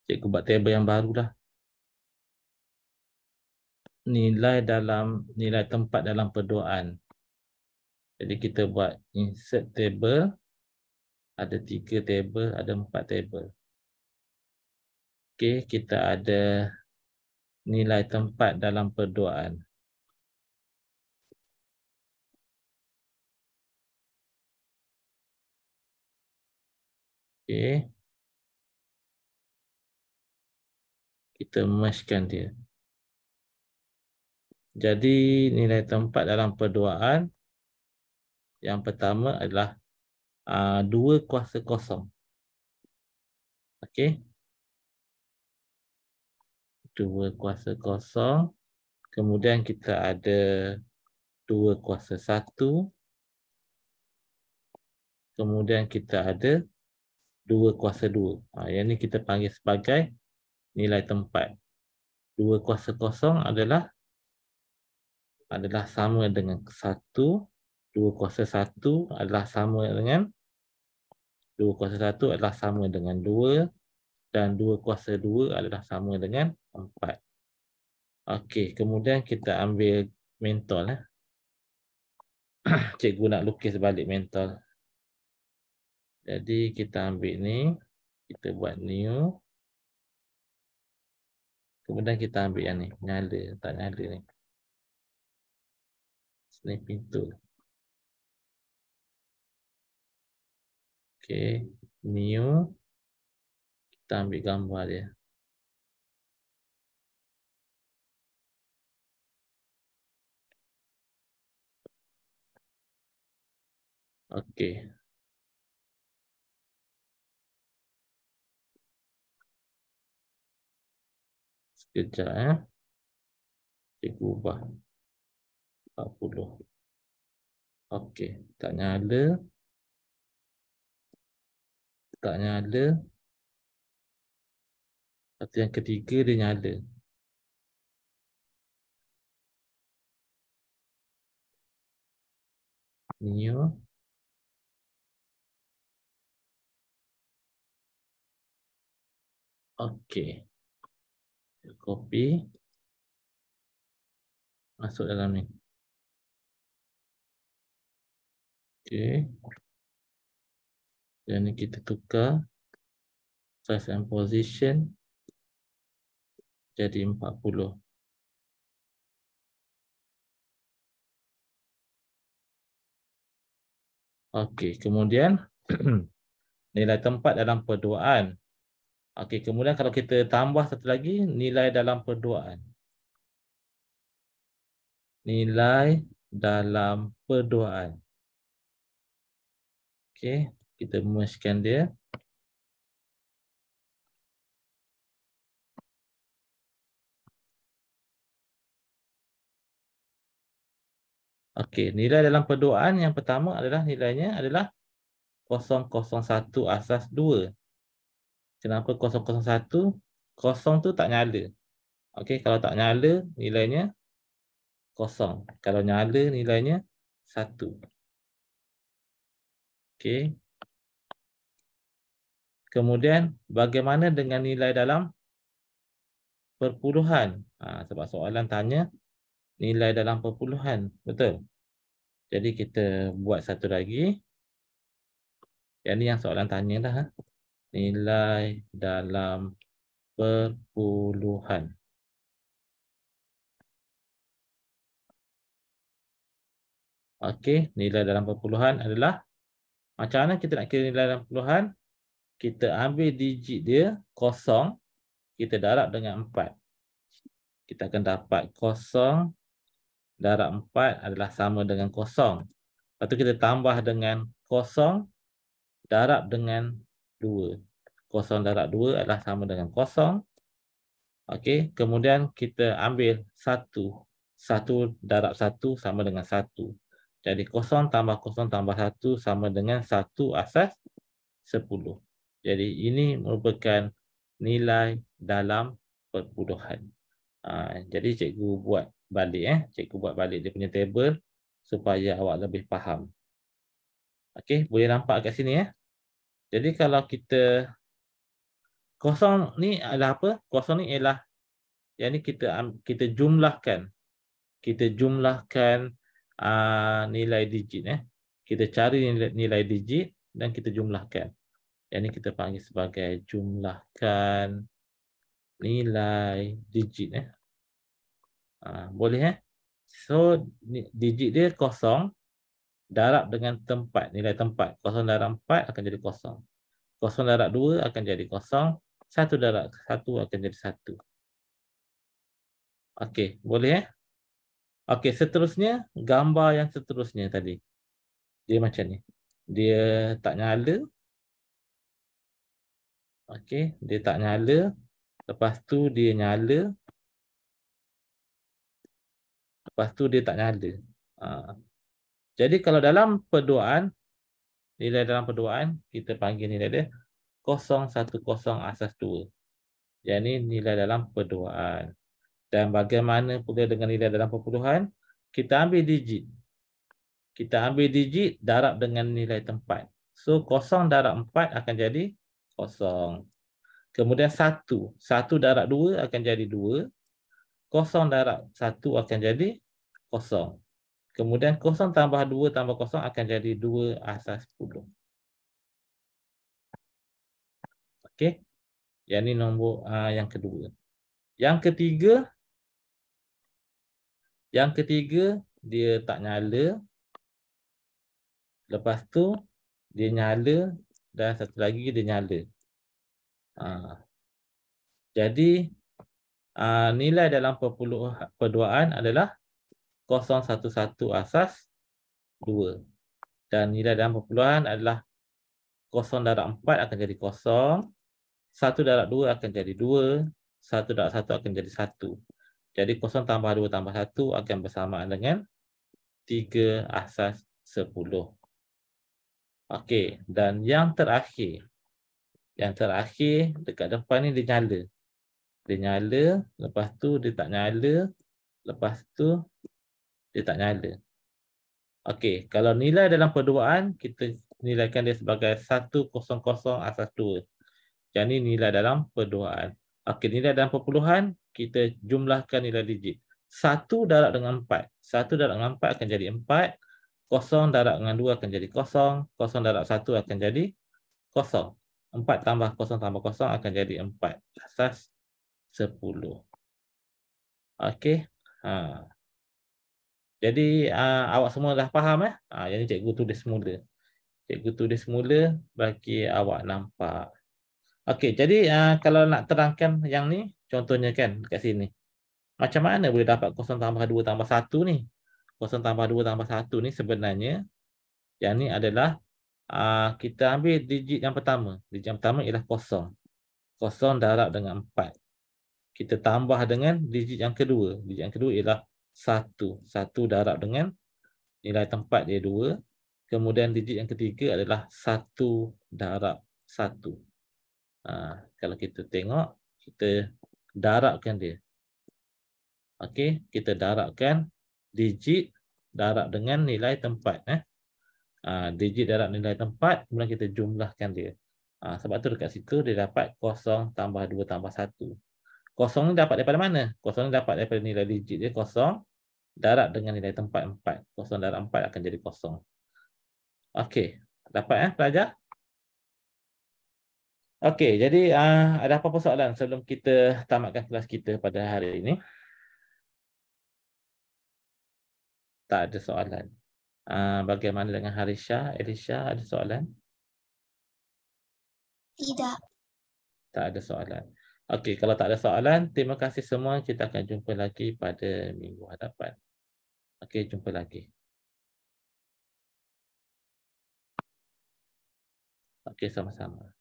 Cikgu buat table yang baru dah. Nilai tempat dalam perdoaan. Jadi kita buat insert table. Ada 3 table, ada 4 table. Okey, kita ada nilai tempat dalam perdoaan. Okey. Kita mergekan dia. Jadi nilai tempat dalam perdoaan yang pertama adalah 2/0. Okey. 2/0 Kemudian kita ada 2/1. Kemudian kita ada 2/2. Yang ni kita panggil sebagai nilai tempat. 2/0 adalah sama dengan 1. 2/1 adalah sama dengan 2/1 adalah sama dengan 2 dan 2/2 adalah sama dengan 4. Okey, kemudian kita ambil mentol. Cikgu nak lukis balik mentol. Jadi kita ambil ni, kita buat new. Kemudian kita ambil yang ni, nyala, tak nyala ni. Snapping tool. Okey, new. Kita ambil gambar dia. Okey. Sekejap Cikgu ubah 40. Okey, tak nyala. Tak nyala. Lepas yang ketiga dia nyala. New. Okey. Copy. Masuk dalam ni. Okey. Dan ni kita tukar size and position jadi 40. Okey, kemudian nilai tempat dalam perduaan. Okey, kemudian kalau kita tambah satu lagi, nilai dalam perduaan. Nilai dalam perduaan. Okey, kita mergekan dia. Okey, nilai dalam perduaan yang pertama adalah nilainya adalah 001 asas 2. Kenapa 001? 0 tu tak nyala. Okey, kalau tak nyala nilainya 0. Kalau nyala nilainya 1. Okey. Kemudian bagaimana dengan nilai dalam perpuluhan? Sebab soalan tanya nilai dalam perpuluhan, betul? Jadi kita buat satu lagi. Yang ni yang soalan tanya dah. Nilai dalam perpuluhan. Okey, nilai dalam perpuluhan adalah macam mana kita nak kira nilai dalam perpuluhan? Kita ambil digit dia 0, kita darab dengan 4. Kita akan dapat 0 darab 4 adalah sama dengan 0. Lepas tu kita tambah dengan 0 darab dengan 2. 0 darab 2 adalah sama dengan 0. Okey, kemudian kita ambil 1. 1 darab 1 sama dengan 1. Jadi 0 tambah 0 tambah 1 sama dengan 1 asas 10. Jadi ini merupakan nilai dalam perpuluhan. Jadi cikgu buat balik. Cikgu buat balik dia punya table supaya awak lebih faham. Okey, boleh nampak kat sini. Jadi kalau kita 0 ni adalah apa? 0 ni ialah yang ni kita jumlahkan. Kita jumlahkan nilai digit. Kita cari nilai digit dan kita jumlahkan. Yang ni kita panggil sebagai jumlahkan nilai digit. Boleh. So digit dia 0 darab dengan tempat, nilai tempat. 0 darab 4 akan jadi 0. 0 darab 2 akan jadi 0. 1 darab 1 akan jadi 1. Okey, boleh. Okey, seterusnya gambar yang seterusnya tadi. Dia macam ni. Dia tak nyala. Okey, dia tak nyala. Lepas tu dia nyala. lepas tu dia tak nyala. Jadi kalau dalam perduaan, nilai dalam perduaan, kita panggil nilai dia 010 asas 2. Yang ini nilai dalam perduaan. Dan bagaimana pula dengan nilai dalam perpuluhan? Kita ambil digit. Kita ambil digit darab dengan nilai tempat. So, 0 darab 4 akan jadi 0. Kemudian 1. 1 darab 2 akan jadi 2. 0 darab 1 akan jadi 0. Kemudian 0 tambah 2 tambah 0 akan jadi 2 asas 10. Okey. Yang ini nombor yang kedua. Yang ketiga dia tak nyala. Lepas tu dia nyala dan satu lagi dia nyala. Jadi nilai dalam perduaan adalah 011 asas 2. Dan nilai dalam perpuluhan adalah 0 darab 4 akan jadi 0. 1 darab 2 akan jadi 2. 1 darab 1 akan jadi 1. Jadi 0 tambah 2 tambah 1 akan bersamaan dengan 3 asas 10. Okey, dan yang terakhir. Yang terakhir dekat depan ni dia nyala. Dia nyala, lepas tu dia tak nyala, lepas tu dia tak nyala. Okey, kalau nilai dalam perduaan, kita nilaikan dia sebagai 100 asas 2. Yang ni nilai dalam perduaan. Okey, nilai dalam perpuluhan, kita jumlahkan nilai digit. 1 darab dengan 4. 1 darab dengan 4 akan jadi 4. 0 darab dengan 2 akan jadi 0. 0 darab 1 akan jadi 0. 4 tambah 0 tambah 0 akan jadi 4. Asas 10. Okey. Jadi awak semua dah faham yang ni cikgu tulis semula. Cikgu tulis semula bagi awak nampak. Okey, jadi kalau nak terangkan yang ni, contohnya kan dekat sini. Macam mana boleh dapat 0 tambah 2 tambah 1 ni? 0 tambah 2 tambah 1 ni sebenarnya, yang ni adalah kita ambil digit yang pertama. Digit yang pertama ialah 0. 0 darab dengan 4. Kita tambah dengan digit yang kedua. Digit yang kedua ialah 1. 1 darab dengan nilai tempat dia 2. Kemudian digit yang ketiga adalah 1 darab 1. Kalau kita tengok, kita darabkan dia. Okey, kita darabkan digit darab dengan nilai tempat. Digit darab nilai tempat, kemudian kita jumlahkan dia. Sebab tu dekat situ dia dapat 0 tambah 2 tambah 1. 0 ni dapat daripada mana? 0 ni dapat daripada nilai digit dia 0 darab dengan nilai tempat 4. 0 darab 4 akan jadi 0. Okey, dapat pelajar? Okey, jadi ada apa-apa soalan sebelum kita tamatkan kelas kita pada hari ini? Tak ada soalan. Bagaimana dengan Harisha? Elisha, ada soalan? Tidak. Tak ada soalan. Okey, kalau tak ada soalan, terima kasih semua. Kita akan jumpa lagi pada minggu hadapan. Okey, jumpa lagi. Okey, sama-sama.